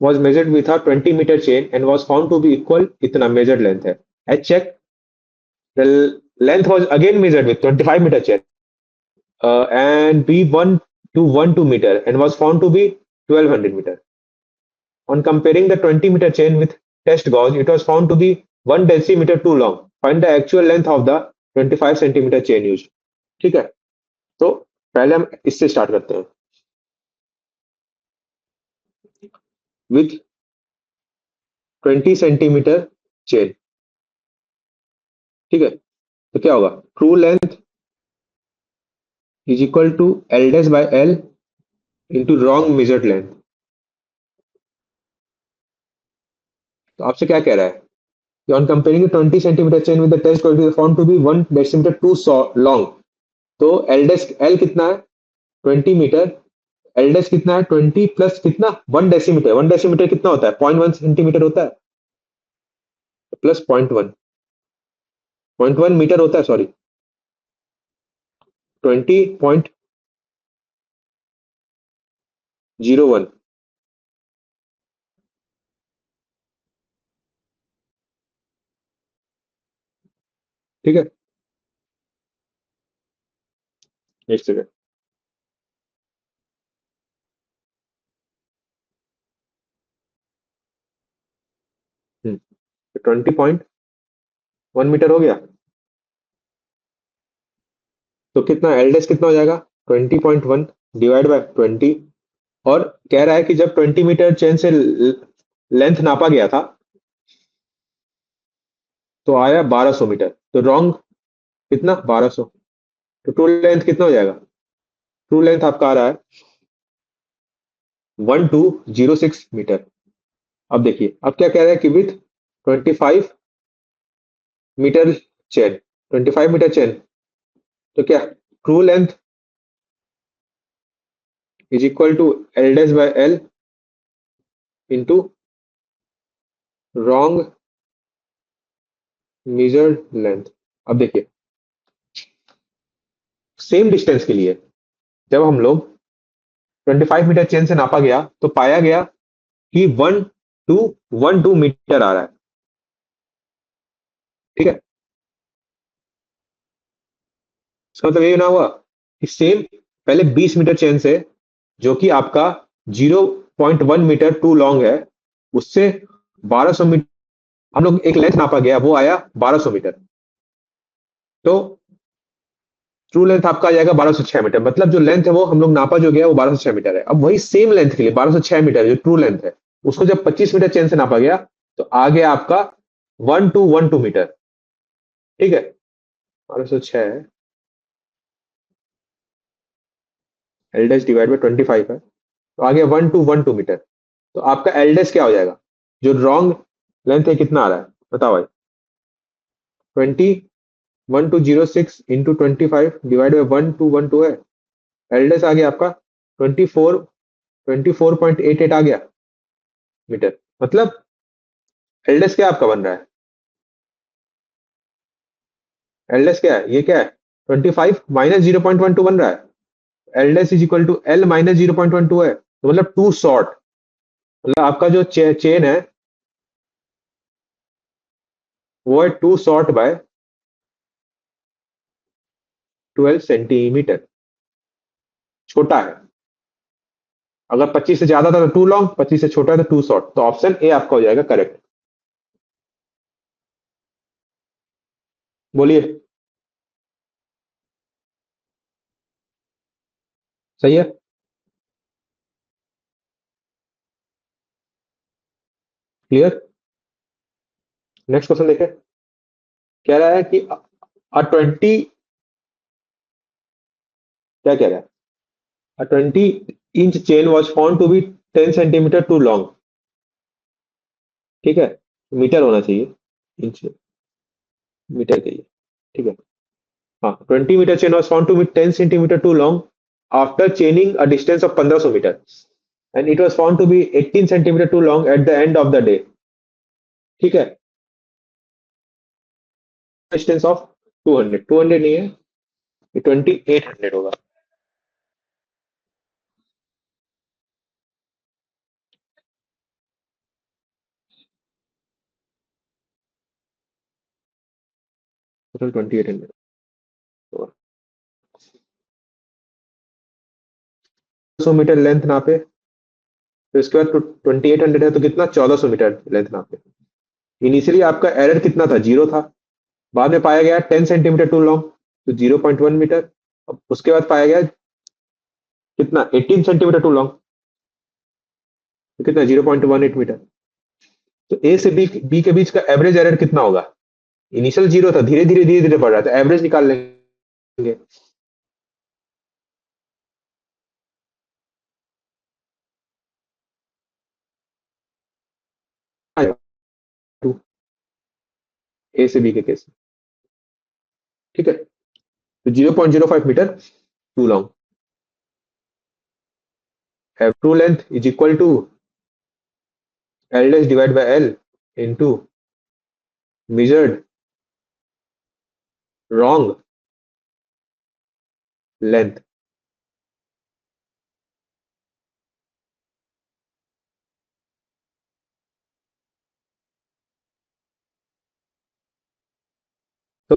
was measured with a 20 metre chain and was found to be equal, इतना मेजर्ड लेंथ है, I checked the length was again measured with 25-meter chain and be 1 to 1 2 meter and was found to be 1200 meter. On comparing the 20-meter chain with test gauge, it was found to be 1 decimeter too long. Find the actual length of the 25 centimetre chain use. ठीक है, तो पहले हम इससे start करते हैं with 20 centimetre chain. ठीक है, तो क्या होगा, true length is equal to L dash by L into wrong measured length. तो आपसे क्या कह रहा है, on comparing a 20 centimeter chain with the test quality found to be 1 decimeter too long. तो एल डैश एल कितना है 20 metre, L dash कितना है 20 प्लस कितना 1 डेसीमीटर. 1 डेसीमीटर कितना होता है 0.1 सेंटीमीटर होता है, प्लस 0.1 मीटर होता है, सॉरी 20.01. ठीक है, एक सेकेंड. 20.1 मीटर हो गया, तो कितना एल डैश कितना हो जाएगा 20.1 डिवाइड बाय 20. और कह रहा है कि जब 20 मीटर चेन से लेंथ नापा गया था तो आया 1200 मीटर. तो रॉन्ग कितना 1200, तो ट्रू लेंथ कितना हो जाएगा, ट्रू लेंथ आपका आ रहा है 1206 मीटर. अब देखिए, अब क्या कह रहा है कि with 25 metre chain, 25 metre chain, तो क्या true length is equal to L dash by L into wrong measured length. अब देखिए, सेम डिस्टेंस के लिए जब हम लोग 25 मीटर चेन से नापा गया तो पाया गया कि 1 to 1 2 मीटर आ रहा है. ठीक है, इसका मतलब ये ना हुआ कि सेम पहले 20 मीटर चेन से, जो कि आपका 0.1 मीटर टू लॉन्ग है, उससे 1200 मीटर हम लोग एक लेंथ नापा गया, वो आया 1200 मीटर. तो ट्रू लेंथ आपका आ जाएगा 1206 मीटर. मतलब जो लेंथ है वो हम लोग नापा जो गया वो 1206 मीटर है. अब वही सेम लेंथ के लिए 1206 मीटर जो ट्रू लेंथ है, उसको जब 25 मीटर चेन से नापा गया तो आ गया आपका 1 to 1 2 मीटर. ठीक है, 1206 एल डैश डिवाइड बाई 25 है, तो आ गया 1 to 1 2 मीटर. तो आपका एल डैश क्या हो जाएगा, जो रॉन्ग लेंथ है कितना आ रहा है बताओ भाई, 21 to 06 into 25 divide by 1 to 1 2 है. एल डैश आ गया आपका 24.88 आ गया मीटर. मतलब एल डैश क्या आपका बन रहा है, एल डैश क्या है, ये क्या है 25 माइनस 0.12 बन रहा है. L dash is equal to L minus 0.12 है, तो मतलब टू शॉर्ट. मतलब आपका जो चेन है वो है टू शॉर्ट बाय 12 सेंटीमीटर, छोटा है. अगर 25 से ज्यादा था तो टू लॉन्ग, 25 से छोटा है तो टू शॉर्ट. तो ऑप्शन ए आपका हो जाएगा करेक्ट. बोलिए, सही है. क्लियर. नेक्स्ट क्वेश्चन देखें. कह रहा है कि अ 20, क्या कह रहा है, a 20 inch chain was found to be 10 centimetre too long. ठीक है, मीटर होना चाहिए, इंच मीटर के लिए. ठीक है, हाँ 20 metre chain was found to be 10 centimetre too long after chaining a distance of 1500 metre and it was found to be 18 centimetre too long at the end of the day. ठीक है, distance of 200, 200 नहीं है, ये 2800 होगा. Total 2800। तो 100 metre length नापे, तो इसके बाद 2800 है तो कितना, 1400 मीटर लेंथ नापे। इनिशियली आपका एरर कितना था, 0 था। बाद में पाया गया 10 सेंटीमीटर टू लॉन्ग, तो 0.1 मीटर। अब उसके बाद पाया गया कितना, 18 सेंटीमीटर टू लॉन्ग, तो कितना, 0.18 मीटर। तो ए से बी के बीच का एवरेज एरर कितना होगा। इनिशियल 0 था, धीरे धीरे धीरे धीरे बढ़ रहा था, एवरेज निकाल लेंगे। टू, ए से बी के केस में, ठीक है। तो 0.05 metre too long, true length is equal to L dash divide by L into measured wrong length। तो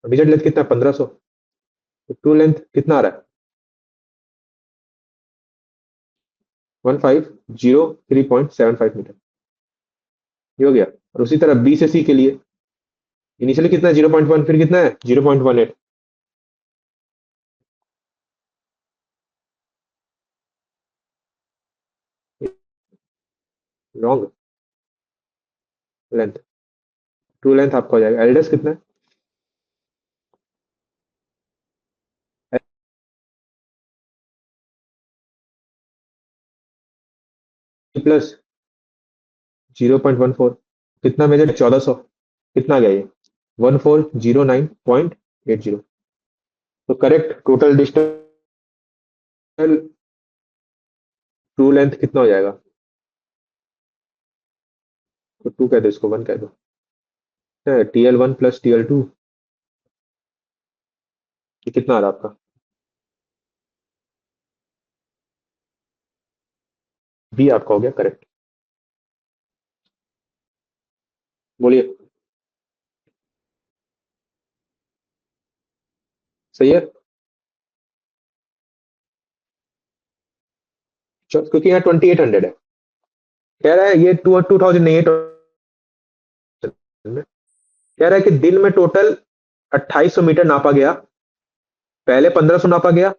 measured लेंथ कितना, 1500। तो ट्रू लेंथ कितना आ रहा है, 1503.75 मीटर, ये हो गया। और उसी तरह बी से सी के लिए इनिशियली कितना, 0.1, फिर कितना है 0.18। रॉन्ग लेंथ, ट्रू लेंथ आपका हो जाएगा एल डैश कितना है, प्लस 0.14, कितना मेजर, 1400, कितना आ गया ये, 1409.80। तो correct total distance true length कितना हो जाएगा, तो टू कह दो, इसको वन कह दो, TL1 प्लस TL2, ये कितना आ रहा है आपका, बी आपका हो गया करेक्ट। बोलिए, सही है। क्योंकि यहाँ 2800 है, कह रहा है ये 2000 नहीं है, कह रहा है कि दिन में टोटल 2800 मीटर नापा गया, पहले 1500 नापा गया,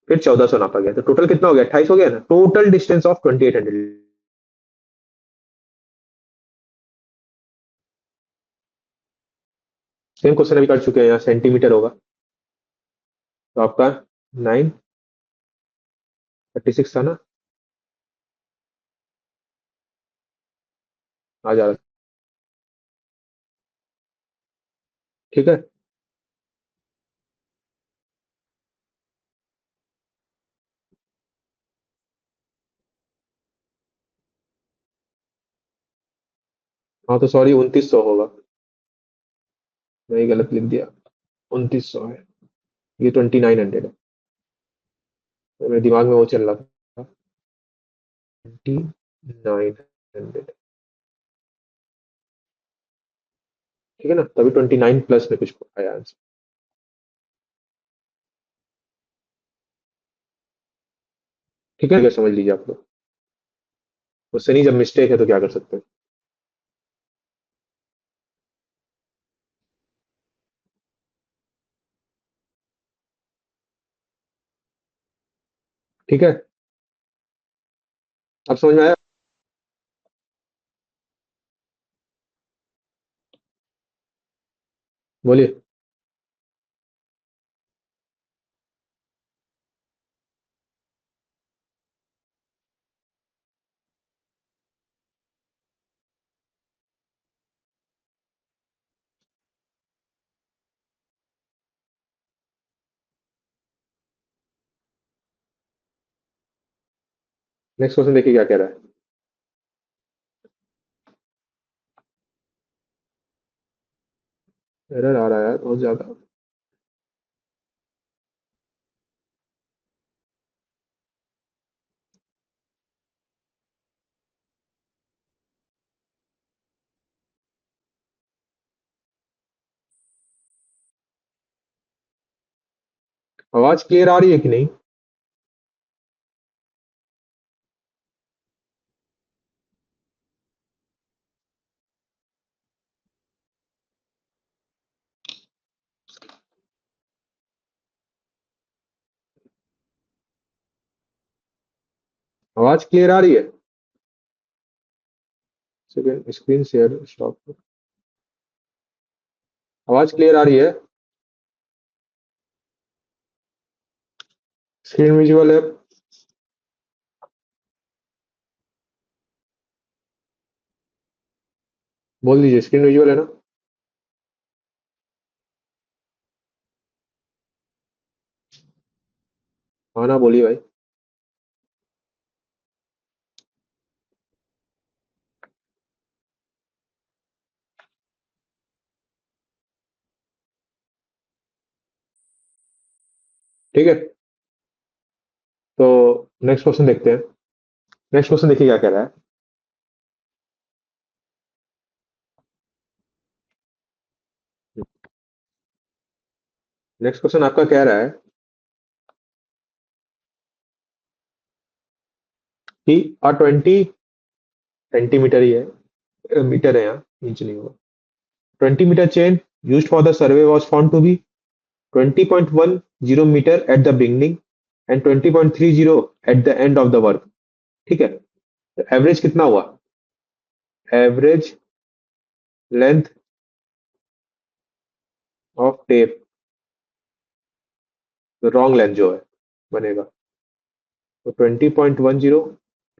फिर 1400 नापा गया, तो टोटल कितना हो गया, 28 हो गया ना, total distance of 2800। Same question अभी कर चुके हैं, यहाँ सेंटीमीटर होगा, तो आपका 936 था ना, आ जा रहा, ठीक है। हाँ तो सॉरी, 2900 होगा, मैं गलत लिख दिया, 2900 है, ये 2900 है, तो मेरे दिमाग में वो चल रहा था, 2900, ठीक है ना, तभी 29 प्लस में कुछ आया आंसर, ठीक है, समझ लीजिए आप लोग, उससे नहीं, जब मिस्टेक है तो क्या कर सकते हैं, ठीक है। अब समझ में आया। बोलिए। नेक्स्ट क्वेश्चन देखिए क्या कह रहा है। एरर आ रहा है यार बहुत ज्यादा। आवाज क्लियर आ रही है कि नहीं? आवाज क्लियर आ रही है? Second, screen share stop. आवाज क्लियर आ रही है? स्क्रीन विजुअल है? बोल दीजिए, स्क्रीन विजुअल है ना? हाँ ना, बोलिए भाई। ठीक है, तो नेक्स्ट क्वेश्चन देखते हैं। नेक्स्ट क्वेश्चन देखिए क्या कह रहा है। नेक्स्ट क्वेश्चन आपका कह रहा है कि 20 सेंटीमीटर ही है, मीटर है यहाँ, इंच नहीं होगा। 20 metre chain used for the survey was found to be 20.10 meter at the beginning and 20.30 at the end of the work। ठीक है, तो एवरेज कितना हुआ? एवरेज लेंथ ऑफ टेप, तो रॉन्ग लेंथ जो है बनेगा, तो 20.10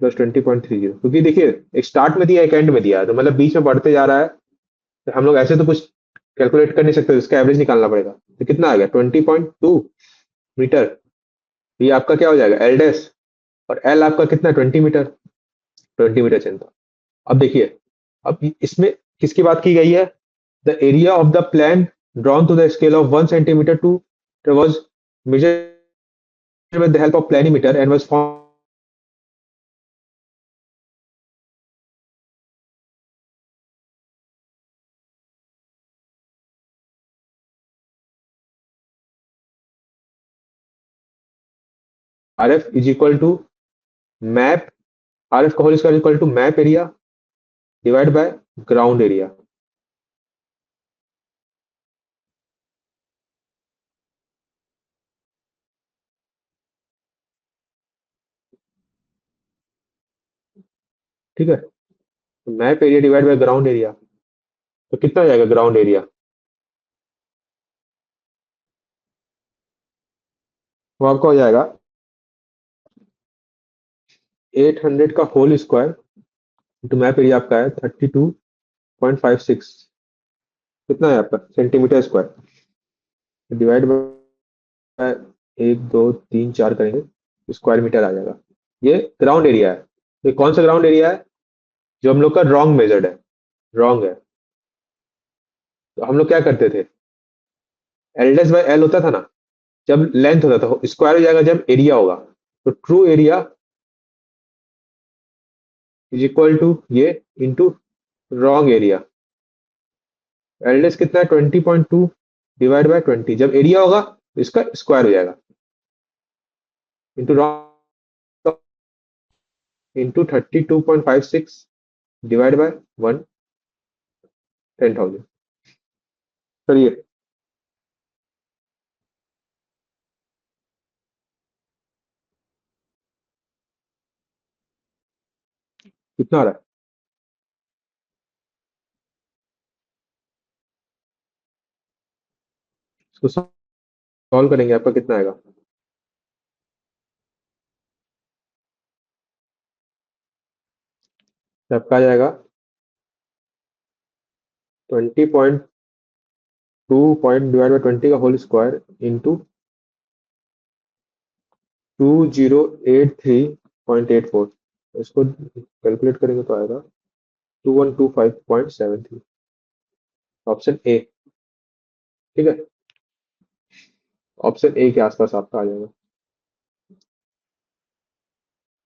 प्लस 20.30, क्योंकि देखिए एक स्टार्ट में दिया एक एंड में दिया है, तो मतलब बीच में बढ़ते जा रहा है, तो हम लोग ऐसे तो कुछ कैलकुलेट कर नहीं सकते, इसका एवरेज निकालना पड़ेगा। तो कितना आ गया? 20.2 मीटर। ये आपका क्या हो जाएगा? L dash. और एल आपका कितना? 20 मीटर। 20 मीटर चेन था। अब देखिए, अब इसमें किसकी बात की गई है? The area of the plan drawn to the scale of 1 centimetre to was measured with the help of planimeter and was found RF is equal to map, RF का whole square equal to map area divide by ground area. ठीक है, तो map area divide by ground area, तो कितना हो जाएगा ground area? वो आपका हो जाएगा 800 का whole square into map area आपका है 32.56, कितना है आपका सेंटीमीटर स्क्वायर, डिवाइड बाय 1 2 3 4 करेंगे, स्क्वायर मीटर आ जाएगा। ये ग्राउंड एरिया है। ये कौन सा ग्राउंड एरिया है? जो हम लोग का रॉन्ग मेजर्ड है, रॉन्ग है। तो हम लोग क्या करते थे? एल डैश बाय एल होता था ना, जब लेंथ होता था, स्क्वायर हो जाएगा जब एरिया होगा। तो true area is equal to ये into wrong area. L dash कितना है? 20.2 डिवाइड बाय 20, जब एरिया होगा तो इसका स्क्वायर हो जाएगा, into wrong, into 32.56 divide by 10,000। चलिए, कितना आ रहा है? इसको सॉल्व करेंगे, आपका कितना आएगा? तो आपका आ जाएगा 20.2 पॉइंट डिवाइड बाय 20 का होल स्क्वायर इंटू 2083.84। इसको कैलकुलेट करेंगे तो आएगा 2125.73। Option A. ठीक है, ऑप्शन ए के आसपास आपका आ जाएगा।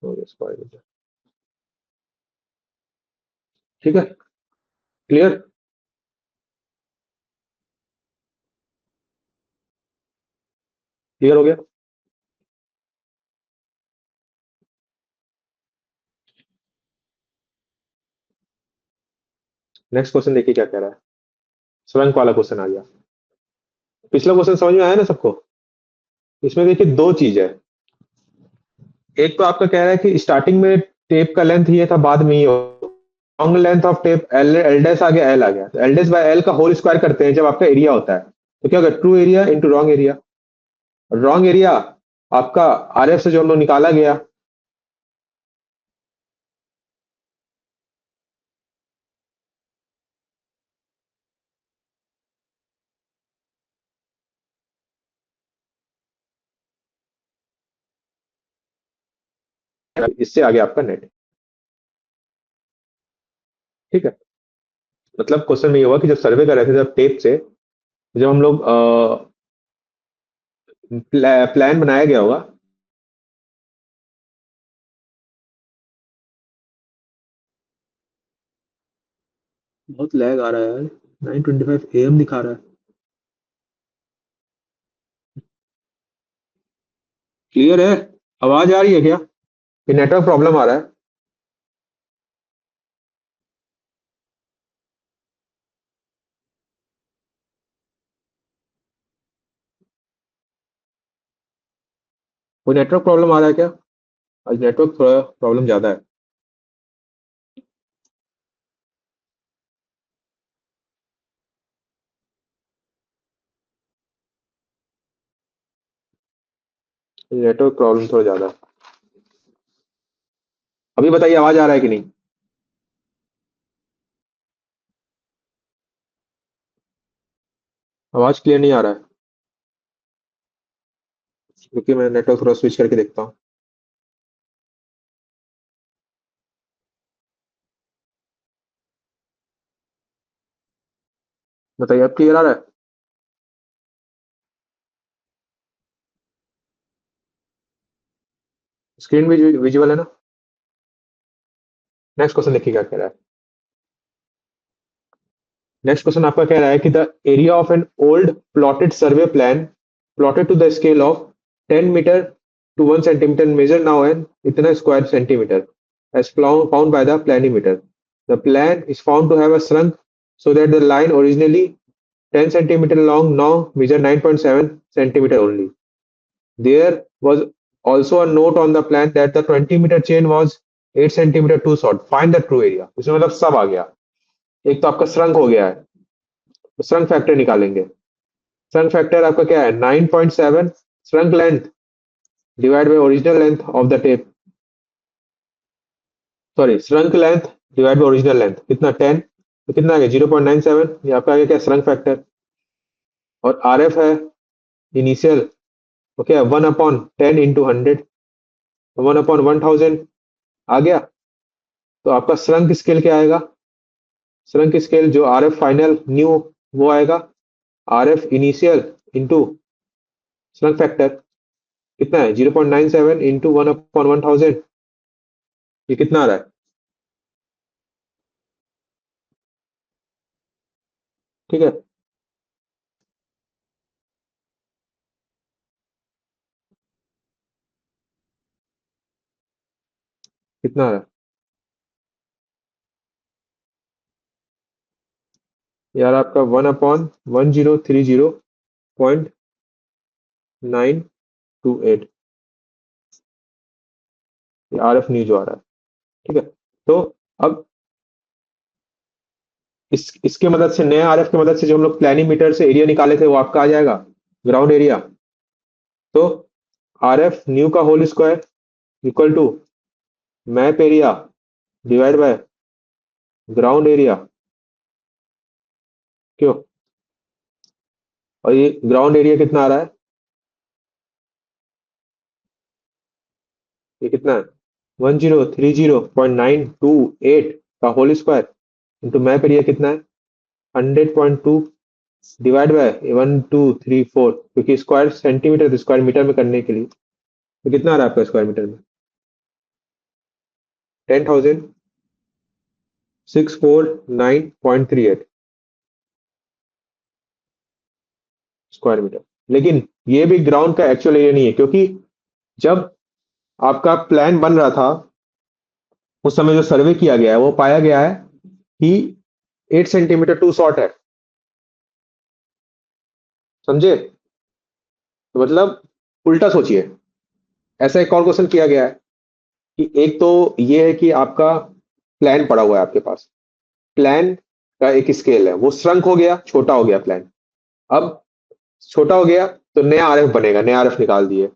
और इसको आएगा। ठीक है, क्लियर। क्लियर हो गया? नेक्स्ट क्वेश्चन देखिए क्या कह रहा है। स्वयं वाला क्वेश्चन आ गया। पिछला क्वेश्चन समझ में आया ना सबको? इसमें देखिए दो चीज है। एक तो आपका कह रहा है कि स्टार्टिंग में टेप का लेंथ ये था, बाद में ये long length of tape L L dash आ गया, एल आ गया, तो एल डैश बाय एल का होल स्क्वायर करते हैं जब आपका एरिया होता है, तो क्या होगा? True area into wrong area. Wrong area आपका आर एफ से जो हम लोग निकाला गया, इससे आगे आपका नेट। ठीक है, मतलब क्वेश्चन में ये हुआ कि जब सर्वे कर रहे थे, जब टेप से जब हम लोग प्लान बनाया गया होगा। बहुत लैग आ रहा है यार, 9:25 AM दिखा रहा है। क्लियर है? आवाज आ रही है क्या? ये नेटवर्क प्रॉब्लम आ रहा है। कोई नेटवर्क प्रॉब्लम आ रहा है क्या? आज नेटवर्क थोड़ा प्रॉब्लम ज्यादा है। नेटवर्क प्रॉब्लम थोड़ा ज्यादा है। अभी बताइए आवाज आ रहा है कि नहीं? आवाज क्लियर नहीं आ रहा है, क्योंकि मैं नेटवर्क थोड़ा स्विच करके देखता हूँ। बताइए अब क्लियर आ रहा है? स्क्रीन भी विजुअल है ना? नेक्स्ट क्वेश्चन देखिए क्या कह रहा है। नेक्स्ट क्वेश्चन आपका कह रहा है कि the area of an old plotted survey plan plotted to the scale of 10 metre to 1 centimeter measure now an इतना square centimeter as found by the planimeter. The plan is found to have a shrunk so that the line originally 10 centimeter long now measure 9.7 centimeter only. There was also a note on the plan that the 20-meter chain was 8 centimeter too short. Find the true area. इसमें मतलब सब आ गया। एक तो आपका shrunk हो गया है, तो shrunk factor निकालेंगे। shrunk factor आपका क्या है? 9.7 shrunk length divided by original length of the tape, sorry shrunk length divide by original length कितना 10, तो कितना आ गया 0.97। ये आपका आ गया क्या? Shrunk factor. और आर एफ है इनिशियल, तो क्या 1/10 इंटू 100, 1/1000 आ गया। तो आपका श्रंक स्केल क्या आएगा? श्रंक स्केल जो आर एफ फाइनल न्यू वो आएगा R F initial into shrunk factor. कितना है? 0.97 इंटू 1/1000। ये कितना आ रहा है? ठीक है, कितना आ रहा है यार? आपका 1/1030.928 आर एफ न्यू जो आ रहा है। ठीक है, तो अब इसके मदद से, नए आरएफ की मदद से जो हम लोग प्लानीमीटर से एरिया निकाले थे वो आपका आ जाएगा ग्राउंड एरिया। तो आर एफ न्यू का whole square equal to map area divide by ground area. क्यों? और ये ग्राउंड एरिया कितना आ रहा है? ये कितना है? 1,030.928 का whole square into map area कितना है? 100.2 डिवाइड बाय 1234, क्योंकि स्क्वायर सेंटीमीटर तो स्क्वायर मीटर में करने के लिए, तो कितना आ रहा है आपका स्क्वायर मीटर में? 10,649.38 स्क्वायर मीटर। लेकिन ये भी ग्राउंड का एक्चुअल एरिया नहीं है, क्योंकि जब आपका प्लान बन रहा था उस समय जो सर्वे किया गया है वो पाया गया है कि 8 सेंटीमीटर टू शॉर्ट है। समझे? तो मतलब उल्टा सोचिए। ऐसा एक और क्वेश्चन किया गया है कि एक तो ये है कि आपका प्लान पड़ा हुआ है आपके पास, प्लान का एक स्केल है, वो श्रंक हो गया, छोटा हो गया प्लान। अब छोटा हो गया तो नया आरएफ बनेगा, नया आरएफ निकाल दिए।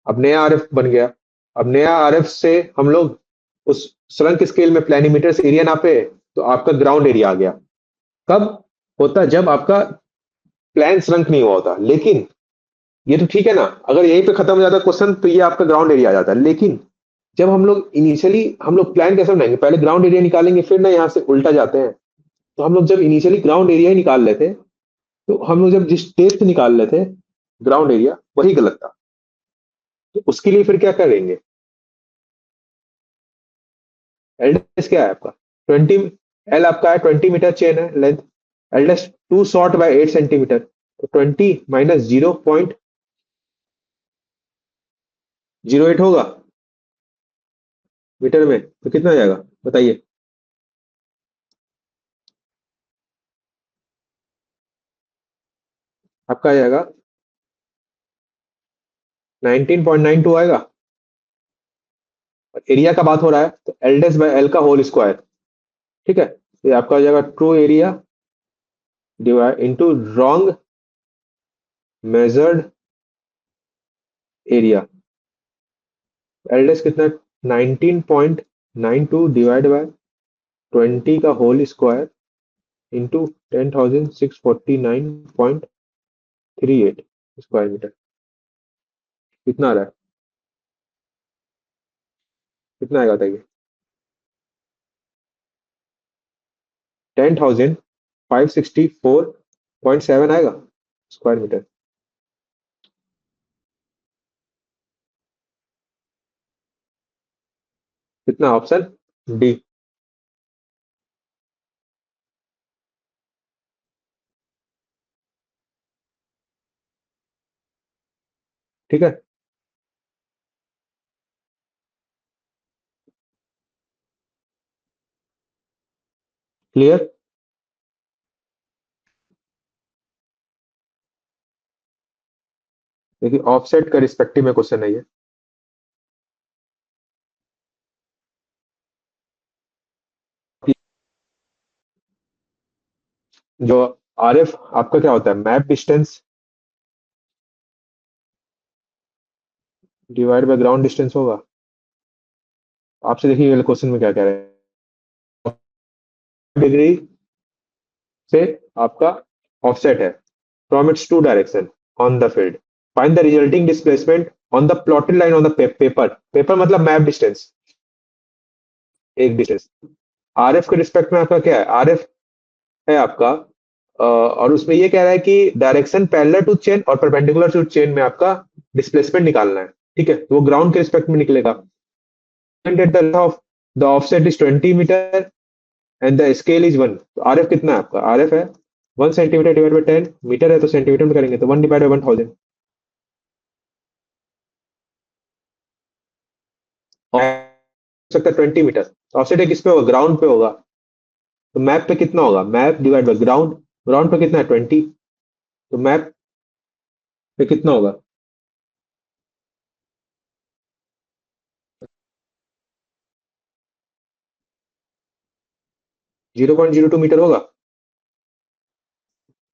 अब नया आरएफ बन गया। अब नया आरएफ से हम लोग उस श्रंक स्केल में प्लानीमीटर से एरिया नापे, तो आपका ग्राउंड एरिया आ गया। कब होता? जब आपका प्लान श्रंक नहीं हुआ होता। लेकिन ये तो ठीक है ना, अगर यहीं पे खत्म हो जाता क्वेश्चन तो ये आपका ग्राउंड एरिया आ जाता है। लेकिन जब हम लोग प्लान कैसे बनाएंगे? पहले ग्राउंड एरिया निकालेंगे, फिर ना यहाँ से उल्टा जाते हैं। तो हम लोग जब इनिशियली ग्राउंड एरिया ही निकाल लेते, तो हम लोग जब जिस टेप से निकाल लेते ग्राउंड एरिया, वही गलत था। तो उसके लिए फिर क्या करेंगे? एल डैश क्या है आपका? 20। एल आपका है 20 मीटर चेन है length. L dash too short by 8 centimetre, तो 20 माइनस 0.08 होगा मीटर में, तो कितना आ जाएगा बताइए? आपका आ जाएगा 19.92 आएगा। और एरिया का बात हो रहा है तो एल डैश बाय एल का होल स्क्वायर। ठीक है, तो ये आपका हो जाएगा true area divide into wrong measured area. L dash कितना? 19.92 डिवाइड बाय 20 का whole square into 10,649.38 square metre. कितना आ रहा है? कितना आएगा बताइए? 10,564.7 आएगा स्क्वायर मीटर। कितना? Option D. ठीक है, क्लियर? देखिए ऑफसेट का रिस्पेक्टिव में क्वेश्चन है ये। जो आरएफ आपका क्या होता है? Map distance divide by ground distance होगा। आपसे देखिए क्वेश्चन में क्या कह रहे हैं। डिग्री से आपका ऑफसेट है from its to direction on the field. Find the resulting displacement on the plotted line on the paper. Paper मतलब मैप डिस्टेंस, एक डिस्टेंस। आरएफ के रिस्पेक्ट में आपका क्या है? आरएफ है आपका और उसमें ये कह रहा है कि डायरेक्शन पैरेलल टू चेन और परपेंडिकुलर टू चेन में आपका डिस्प्लेसमेंट निकालना है। ठीक है, तो वो ग्राउंड के रिस्पेक्ट में निकलेगा। The offset is 20 metre and the scale is 1। तो आरएफ कितना है आपका? आरएफ है 1 सेंटीमीटर डिवाइड बाई 10 मीटर है, तो सेंटीमीटर में करेंगे तो 1 डिवाइड बाई 1000। हो सकता है 20 मीटर। ऑफसेट किस पे होगा? ग्राउंड पे होगा। तो मैप पे कितना होगा? Map divide by ground. Ground पे कितना है? 20। तो मैप पे कितना होगा? 0.02 मीटर होगा।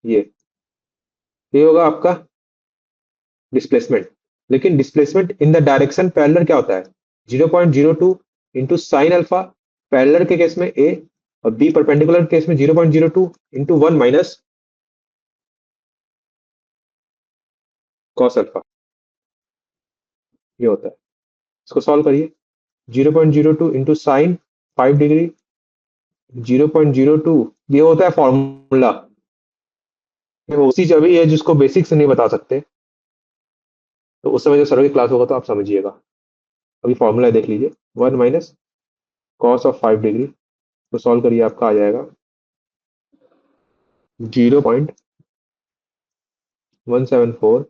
ये होगा आपका डिस्प्लेसमेंट। लेकिन displacement in the direction parallel क्या होता है? 0.02 इंटू साइन अल्फा। पैरेलल के केस में ए, और बी परपेंडिकुलर के केस में 0.02 इंटू 1 माइनस कॉस अल्फा। ये होता है। इसको सॉल्व करिए। 0.02 इंटू साइन 5 डिग्री, 0.02 ये होता है फॉर्मूला। वो उसी अभी है जिसको बेसिक से नहीं बता सकते, तो उस समय जो सर्वे क्लास होगा तो आप समझिएगा। अभी फॉर्मूला देख लीजिए। 1 माइनस कॉस ऑफ 5 डिग्री। तो सॉल्व करिए, आपका आ जाएगा 0.174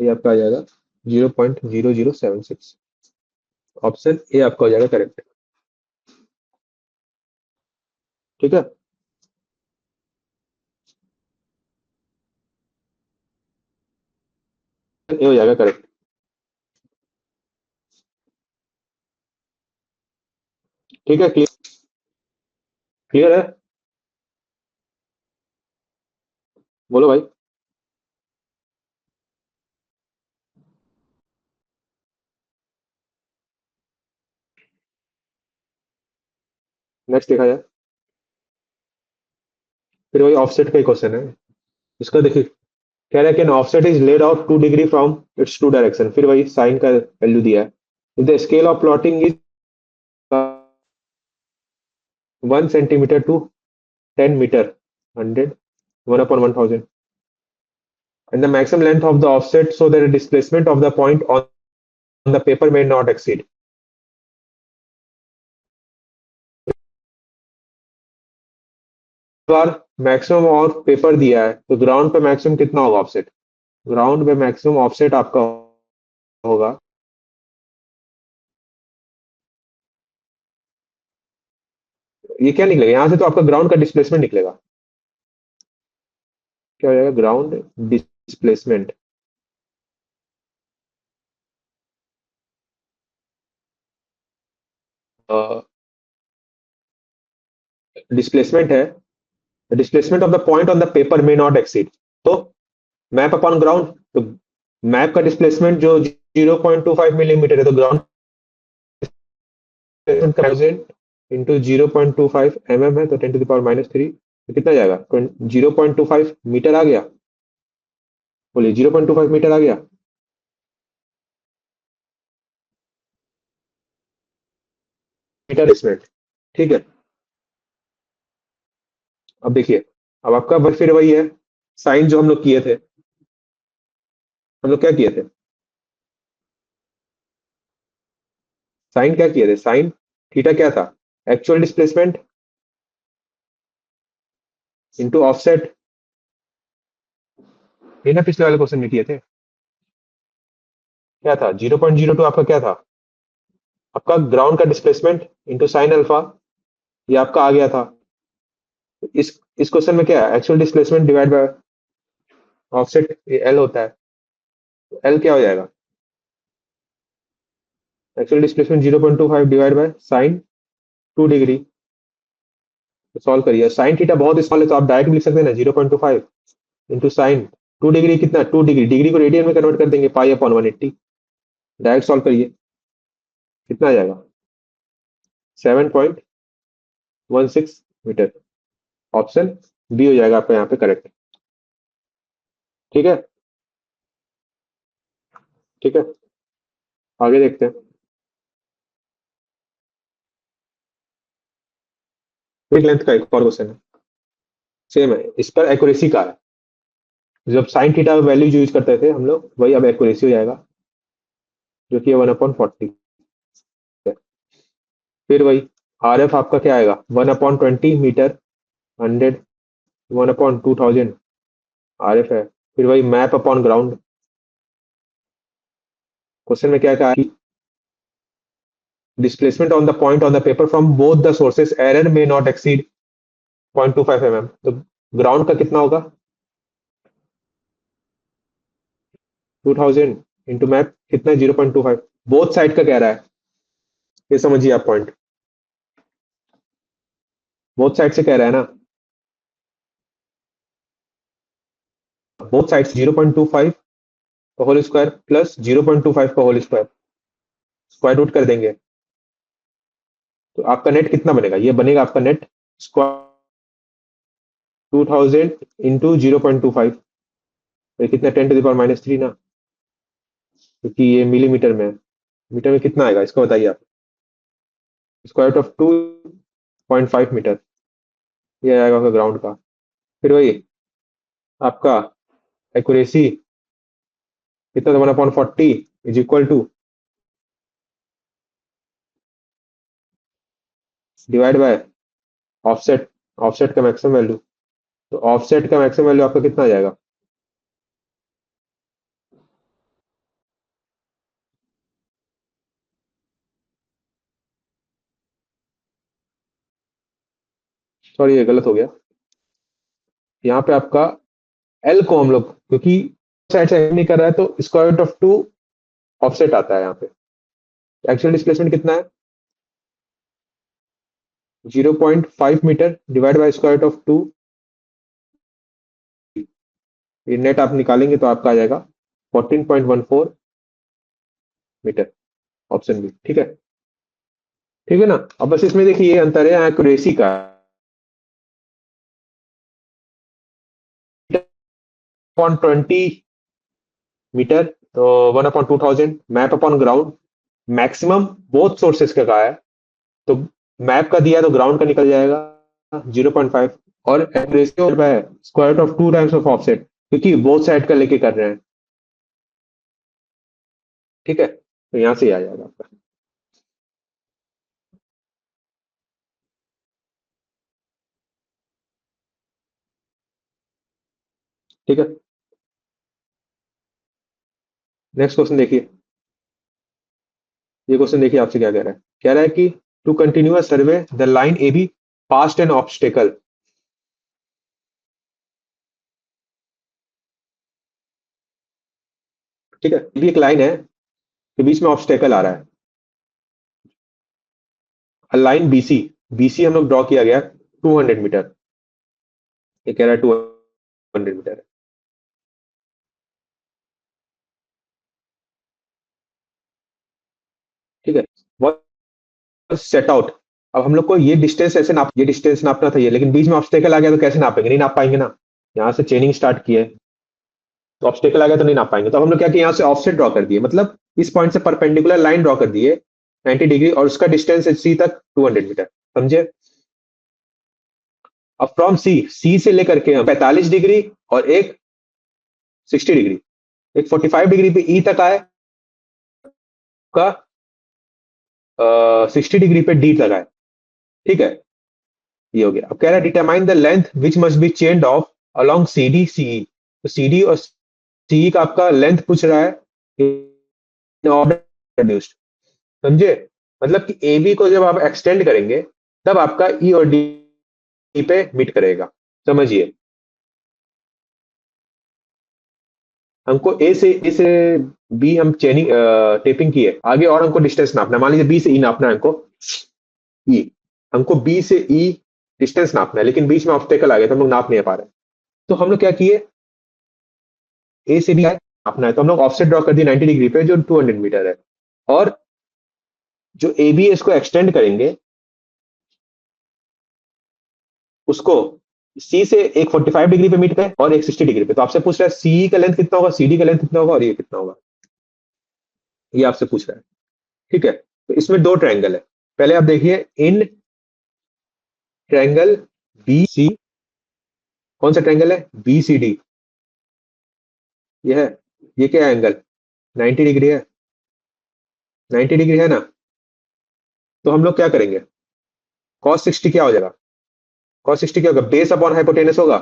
ये आपका आ जाएगा 0.0076। ऑप्शन ए आपका हो जाएगा करेक्ट। ठीक है, ए हो जाएगा करेक्ट। ठीक है, क्लियर, क्लियर है। बोलो भाई। नेक्स्ट देखा जाए। फिर वही ऑफसेट का क्वेश्चन है। इसका देखिए, कह रहा है कि offset is laid out 2 degree from its to direction. फिर वही साइन का वैल्यू दिया है। If the scale of plotting is 1 centimetre to 10 metre, 100, 1/1000, and the maximum length of the offset so that the displacement of the point on the paper may not exceed। Bar maximum और paper दिया है, तो ground पे maximum कितना होगा offset? Ground पे maximum offset आपका होगा, ये क्या निकलेगा यहाँ से? तो आपका ग्राउंड का डिस्प्लेसमेंट निकलेगा। क्या हो जाएगा? Ground displacement. डिस्प्लेसमेंट है, displacement of the point on the paper में नॉट एक्सीड। तो मैप अपॉन ग्राउंड, तो मैप का डिस्प्लेसमेंट जो 0.25 मिलीमीटर है, तो ग्राउंड इंटू 0.25 है, तो 10⁻³ तो कितना जाएगा? 0.25 मीटर आ गया। बोलिए, 0.25 मीटर आ गया। Metre displacement. ठीक है, अब देखिए, अब आपका फिर वही है, साइन जो हम लोग किए थे। हम लोग क्या किए थे? साइन क्या किए थे? साइन थीटा क्या था? Actual displacement into offset. ये ना पिछले वाले क्वेश्चन में किए थे। क्या था? 0.02 आपका क्या था? आपका ग्राउंड का डिस्प्लेसमेंट इंटू साइन अल्फा, ये आपका आ गया था। इस क्वेश्चन में क्या है? Actual displacement divide by offset, L होता है। एल क्या हो जाएगा? Actual displacement 0.25 divide by sine 2 degree. तो सॉल्व करिए, साइन थीटा बहुत स्मॉल है, तो आप डायरेक्ट लिख सकते हैं ना, 0.25 इंटू साइन 2 डिग्री। कितना? 2 डिग्री, डिग्री को रेडियन में कन्वर्ट कर देंगे, पाई/180। डायरेक्ट सॉल्व करिए, कितना आ जाएगा? 7.16 मीटर। ऑप्शन बी हो जाएगा आपका यहाँ पे करेक्ट। ठीक है, ठीक है, आगे देखते हैं। एक लेंथ का एक और क्वेश्चन है, सेम है, इस पर एक्यूरेसी का है। जब साइन थीटा वैल्यू यूज करते थे हम लोग, वही अब एक्यूरेसी हो जाएगा, जो कि 1/40 है। फिर वही आर एफ आपका क्या आएगा? 1/20 मीटर, 100, 1/2000 आर एफ है। फिर वही मैप अपॉन ग्राउंड। क्वेश्चन में क्या कहा कि displacement on the point on the paper from both the sources error में नॉट एक्सीड 0.25 mm। तो ग्राउंड का कितना होगा? 2000 इंटू मैप कितना? 0.25। बोथ साइड का कह रहा है, ये समझिए आप पॉइंट। बोथ साइड से कह रहा है ना, बोथ साइड 0.25 का होल स्क्वायर प्लस 0.25 का होल स्क्वायर, स्क्वायर रूट कर देंगे, तो आपका नेट कितना बनेगा? ये बनेगा आपका नेट स्क्वायर 2000 इंटू 0.25, तो कितना? 10⁻³ ना, क्योंकि ये मिलीमीटर में है। मीटर में कितना आएगा इसको बताइए आप? स्क्वायर रूट ऑफ 2.5 मीटर, ये आएगा आपका ग्राउंड का। फिर वही आपका एक्यूरेसी कितना था? 1/40 is equal to divide by offset. Offset का मैक्सिमम वैल्यू, तो ऑफसेट का मैक्सिमम वैल्यू आपका कितना आ जाएगा? सॉरी ये गलत हो गया, यहाँ पे आपका एल को हम लोग क्योंकि साइड से नहीं कर रहा है तो square root of two offset आता है यहाँ पे। एक्चुअल डिस्प्लेसमेंट कितना है 0.5 metre divide by square root of two. ये नेट आप निकालेंगे तो आपका आ जाएगा 14.14 मीटर, ऑप्शन बी। ठीक है, ठीक है ना। अब बस इसमें देखिए ये अंतर है एक्यूरेसी का, 20 मीटर तो 1/2000 map upon ground, maximum both sources का है, तो मैप का दिया तो ग्राउंड का निकल जाएगा 0.5, और रेशियो है square root of two times of offset क्योंकि बोथ साइड का लेके कर रहे हैं। ठीक है, तो यहां से ही आ जाएगा आपका। ठीक है, नेक्स्ट क्वेश्चन देखिए। ये क्वेश्चन देखिए आपसे क्या कह रहा है, कह रहा है कि to continue a survey the line A B past an obstacle. ठीक है, ये भी एक लाइन है के बीच में ऑब्स्टेकल आ रहा है, लाइन बीसी, बीसी हम लोग ड्रॉ किया गया 200 मीटर, ये कह रहा है 200 मीटर है। ठीक है, सेट आउट। अब हम लोग को ये डिस्टेंस ऐसे नाप, ये डिस्टेंस नापना था ये, लेकिन बीच में ऑब्स्टेकल आ गया तो कैसे नापेंगे, नहीं नाप पाएंगे ना। यहाँ से चेनिंग स्टार्ट किए तो ऑब्स्टेकल आ गया तो नहीं नाप पाएंगे, तो हम लोग क्या किया यहाँ से ऑफसेट ड्रॉ कर दिए, मतलब इस पॉइंट से परपेंडिकुलर लाइन ड्रॉ कर दिए 90 डिग्री, और उसका डिस्टेंस है सी तक 200 मीटर। समझे। अब फ्रॉम सी, सी से लेकर के हम 45 डिग्री और एक 60 डिग्री, एक 45 डिग्री पे ई तक आए का 60 डिग्री पे डी तक आए। ठीक है, ये हो गया। अब कह रहा है determine the length which must be chained off along C D CE, तो सी डी और सीई का आपका लेंथ पूछ रहा है ऑर्डर रिड्यूस्ड। समझे, मतलब कि ए बी को जब आप एक्सटेंड करेंगे तब आपका ई और डी पे मीट करेगा। समझिए, हमको ए से बी हम चेनिंग टेपिंग की है, आगे और हमको डिस्टेंस नापना है, मान लीजिए बी से ई नापना है हमको, ई, हमको बी से ई डिस्टेंस नापना है, लेकिन बीच में ऑब्स्टेकल आ गया तो हम लोग नाप नहीं पा रहे, तो हम लोग क्या किए, ए से बी नापना है तो हम लोग ऑफसेट ड्रॉ कर दिए 90 डिग्री पे जो 200 मीटर है, और जो ए बी इसको एक्सटेंड करेंगे उसको सी से एक 45 डिग्री पे मीट पे और एक 60 डिग्री पे, तो आपसे पूछ रहा है सी का लेंथ कितना होगा, सी डी का लेंथ कितना होगा और ये कितना होगा, ये आपसे पूछ रहा है। ठीक है, तो इसमें दो ट्रायंगल है, पहले आप देखिए इन ट्रायंगल बी सी, कौन सा ट्रायंगल है बी सी डी, ये है, ये क्या है एंगल 90 डिग्री है, 90 डिग्री है ना, तो हम लोग क्या करेंगे, कॉस 60 क्या हो जाएगा, कॉस 60 क्या होगा, बेस अपॉन हाइपोटेनस होगा,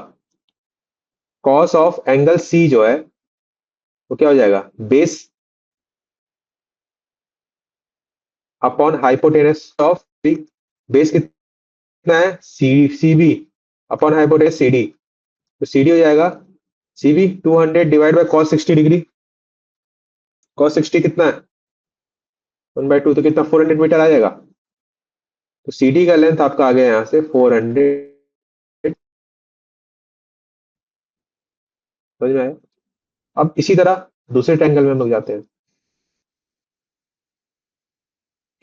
कॉस ऑफ एंगल सी जो है वो क्या हो जाएगा, base upon hypotenuse of C, base कितना है C C B upon hypotenuse C D, तो सी डी हो जाएगा C B 200 divide by cos 60 degree, cos 60 कितना है 1/2, तो कितना 400 मीटर आ जाएगा, तो सी डी का लेंथ आपका आ गया यहाँ से 400। समझ में आया। अब इसी तरह दूसरे ट्रायंगल में हम लोग जाते हैं,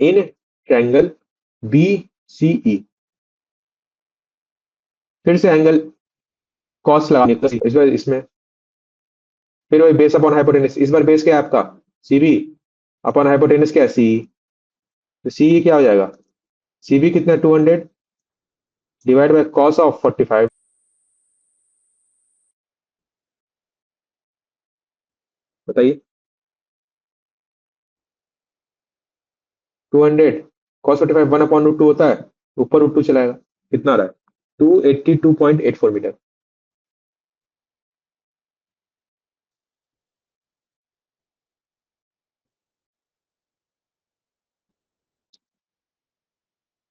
इन ट्रायंगल बी सी ई, फिर से एंगल कॉस लगाने इस बार इसमें, फिर वही बेस अपॉन हाइपोटेनस, इस बार बेस क्या है आपका सी बी अपॉन हाइपोटेनस क्या है सी, तो सी क्या हो जाएगा, सी बी कितना 200 डिवाइड बाय कॉस ऑफ 45, बताइए 200 कॉस 45 1/√2 होता है, ऊपर √2 चलाएगा, कितना आ रहा है 282.84 मीटर।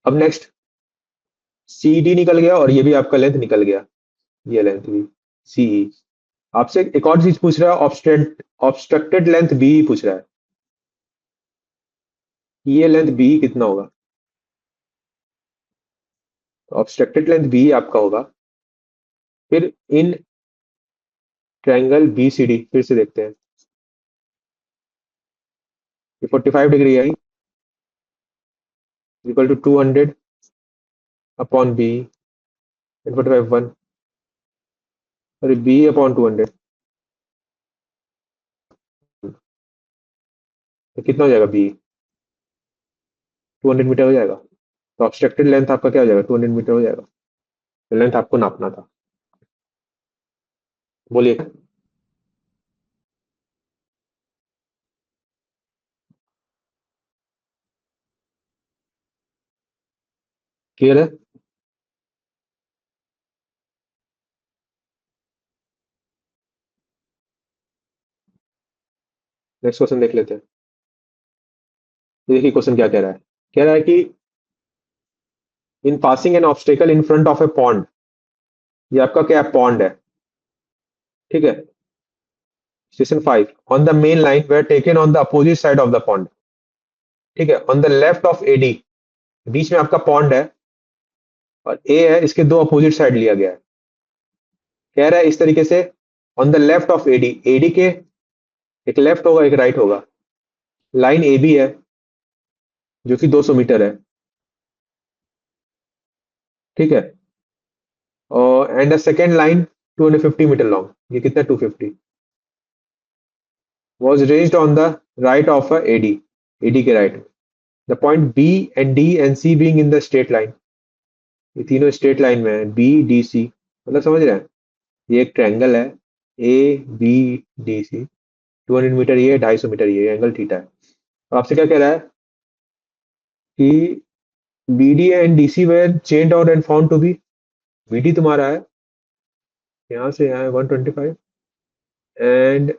अब नेक्स्ट सी डी निकल गया और ये भी आपका लेंथ निकल गया, ये लेंथ भी सीई। आपसे एक और चीज पूछ रहा है, ऑब्स्ट्रक्टेड लेंथ बी पूछ रहा है, ये लेंथ बी कितना होगा। ऑब्स्ट्रक्टेड लेंथ बी आपका होगा, फिर in triangle B C D फिर से देखते हैं। ये 45 डिग्री है, equal to 200 upon B, 45 1, sorry B upon 200, तो कितना हो जाएगा बी, 200 मीटर हो जाएगा। तो ऑब्स्ट्रक्टेड लेंथ आपका क्या हो जाएगा, 200 मीटर हो जाएगा। तो लेंथ आपको नापना था, बोलिए। क्लियर है। नेक्स्ट क्वेश्चन देख लेते हैं। ये देखिए क्वेश्चन क्या कह रहा है कि in passing an obstacle in front of a pond, ये आपका क्या पॉन्ड है, ठीक है। Station 5 on the main line were taken on the opposite side of the pond, ठीक है, on the left of A D, बीच में आपका पॉन्ड है और ए है, इसके दो अपोजिट साइड लिया गया है। कह रहा है इस तरीके से, on the left of AD, AD के एक लेफ्ट होगा एक राइट होगा, लाइन ए बी है जो कि 200 मीटर है, ठीक है, और and the second line 250 metre long, ये कितना 250, was raised on the right of a AD, AD के right, the point B and D and C being in the straight line, ये तीनों स्ट्रेट लाइन में है, बी डी सी, मतलब समझ रहे हैं, ये एक ट्रायंगल है, A B D C, 200 metre ये, 250 मीटर ये, एंगल थीटा है। तो आपसे क्या कह रहा है कि B D and D C were chained out and found to be, B D तुम्हारा है यहाँ से यहाँ है 125 एंड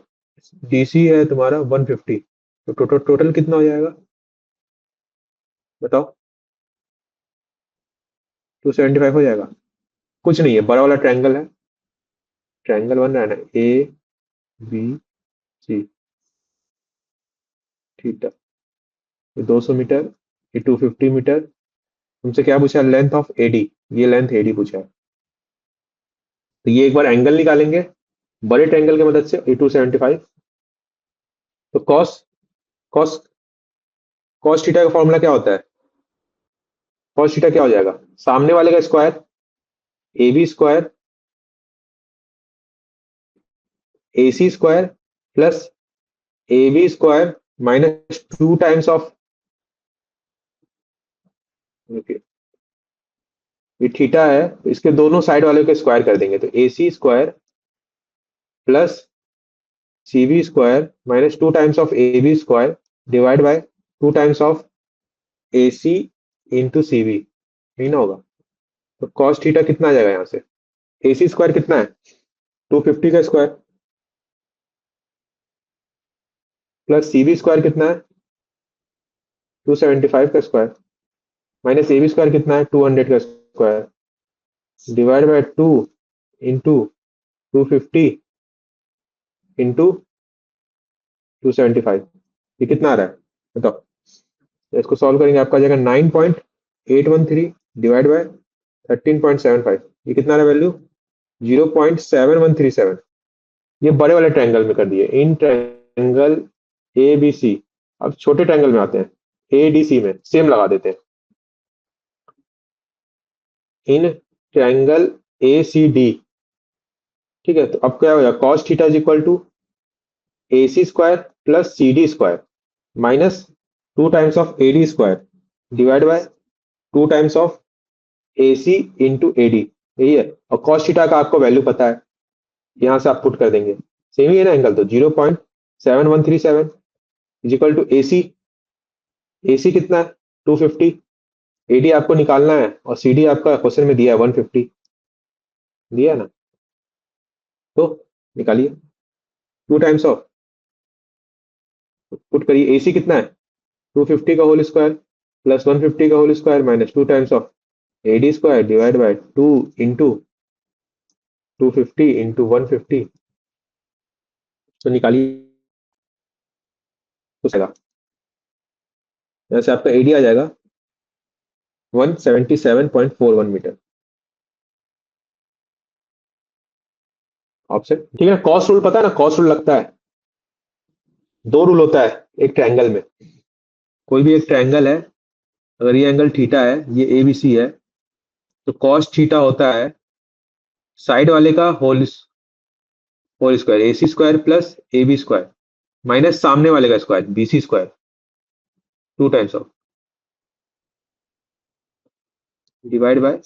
डी सी है तुम्हारा 150, तो टोटल टोटल कितना हो जाएगा बताओ, 275 हो जाएगा। कुछ नहीं है, बड़ा वाला ट्रायंगल है, ट्रायंगल बन रहा है ना, ए बी सी, ठीक है, ये 200 मीटर, ये 250 मीटर, तुमसे क्या पूछा, लेंथ ऑफ एडी, ये लेंथ एडी पूछा है। तो ये एक बार एंगल निकालेंगे बड़े ट्रायंगल की मदद से, ए 275, तो कॉस कॉस कॉस थीटा का फॉर्मूला क्या होता है, कॉस थीटा क्या हो जाएगा, सामने वाले का square, A B square A C square plus A B square minus 2 times of, ये थीटा है तो इसके दोनों साइड वाले को स्क्वायर कर देंगे, तो A C square plus C B square minus 2 times of A B square divide by 2 times of A C into C B, नहीं ना होगा। तो कॉस थीटा कितना आ जाएगा यहाँ से, ए सी स्क्वायर कितना है 250 का square plus C B square कितना है 275 का square minus A B square कितना है 200 का square divide by 2 into 250 into 275, ये कितना आ रहा है बताओ। तो इसको सॉल्व करेंगे, आपका आ जाएगा 9.813 डिवाइड बाय 13.75, ये कितना आ रहा है वैल्यू 0.7137, ये बड़े वाले ट्रायंगल में कर दिए, in triangle A B C. अब छोटे ट्रायंगल में आते हैं, ए डी सी में सेम लगा देते हैं, in triangle A C D, ठीक है। तो अब क्या हो जाएगा, cos theta is equal to A C square plus C D square minus 2 times of A D square divide by 2 times of A C into A D, यही है। और कॉस थीटा का आपको वैल्यू पता है, यहाँ से आप पुट कर देंगे, सेम ही है ना एंगल, तो 0.7137 इज इक्वल टू ए सी कितना है 250, ए डी आपको निकालना है और सी डी आपका क्वेश्चन में दिया है 150, दिया है ना, तो निकालिए 2 टाइम्स ऑफ, पुट करिए, ए सी कितना है 250 का होल स्क्वायर प्लस 150 का whole square minus 2 times of AD square divide by 2 into 250 into 150, तो निकालिए तो चलेगा। यहाँ से आपका एडी आ जाएगा 177.41 मीटर। ऑप्शन ठीक है। कॉस रूल पता है ना, कॉस रूल लगता है। दो रूल होता है एक ट्रायंगल में। कोई भी एक ट्रायंगल है, अगर ये एंगल थीटा है, ये एबीसी है, तो कॉस थीटा होता है साइड वाले का whole square, AC square plus AB square minus सामने वाले का square BC square, 2 times of divide by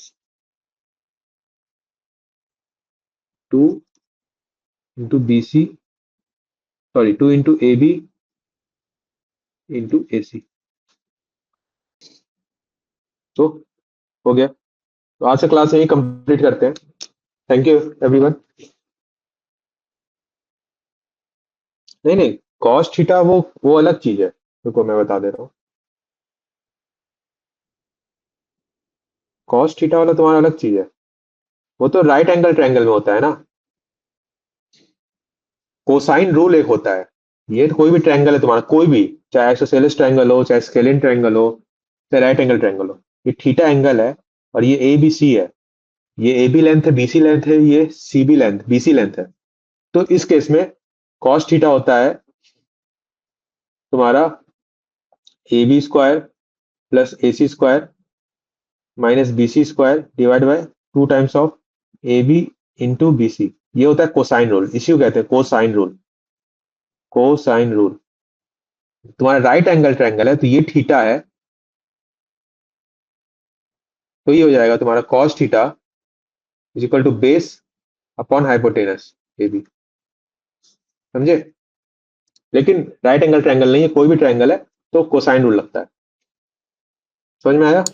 2 into BC, sorry 2 into AB into AC. तो हो गया। तो आज का क्लास यही कंप्लीट करते हैं। Thank you everyone. नहीं नहीं, कॉस थीटा वो अलग चीज है, रुको मैं बता दे रहा हूँ। कॉस थीटा वाला तुम्हारा अलग चीज है, वो तो राइट एंगल ट्रायंगल में होता है ना। कोसाइन रूल एक होता है। ये तो कोई भी ट्रायंगल है तुम्हारा, कोई भी, चाहे आइसोसेलेस ट्रायंगल हो, चाहे स्केलिन ट्रायंगल हो, चाहे राइट एंगल ट्रायंगल हो, ये थीटा एंगल है और ये ए बी सी है। ये ए बी लेंथ है, बी सी लेंथ है, ये C B length B C length है। तो इस केस में कॉस थीटा होता है तुम्हारा A B square plus A C square minus B C square divide by 2 times of A B into B C. ये होता है कोसाइन रूल, इसी को कहते हैं कोसाइन रूल। कोसाइन रूल तुम्हारा राइट एंगल ट्रायंगल है तो ये थीटा है, तो ये हो जाएगा तुम्हारा cos theta is equal to base upon hypotenuse A B. समझे? लेकिन राइट एंगल ट्रायंगल नहीं है, कोई भी ट्रायंगल है तो कोसाइन रूल लगता है। समझ में आया?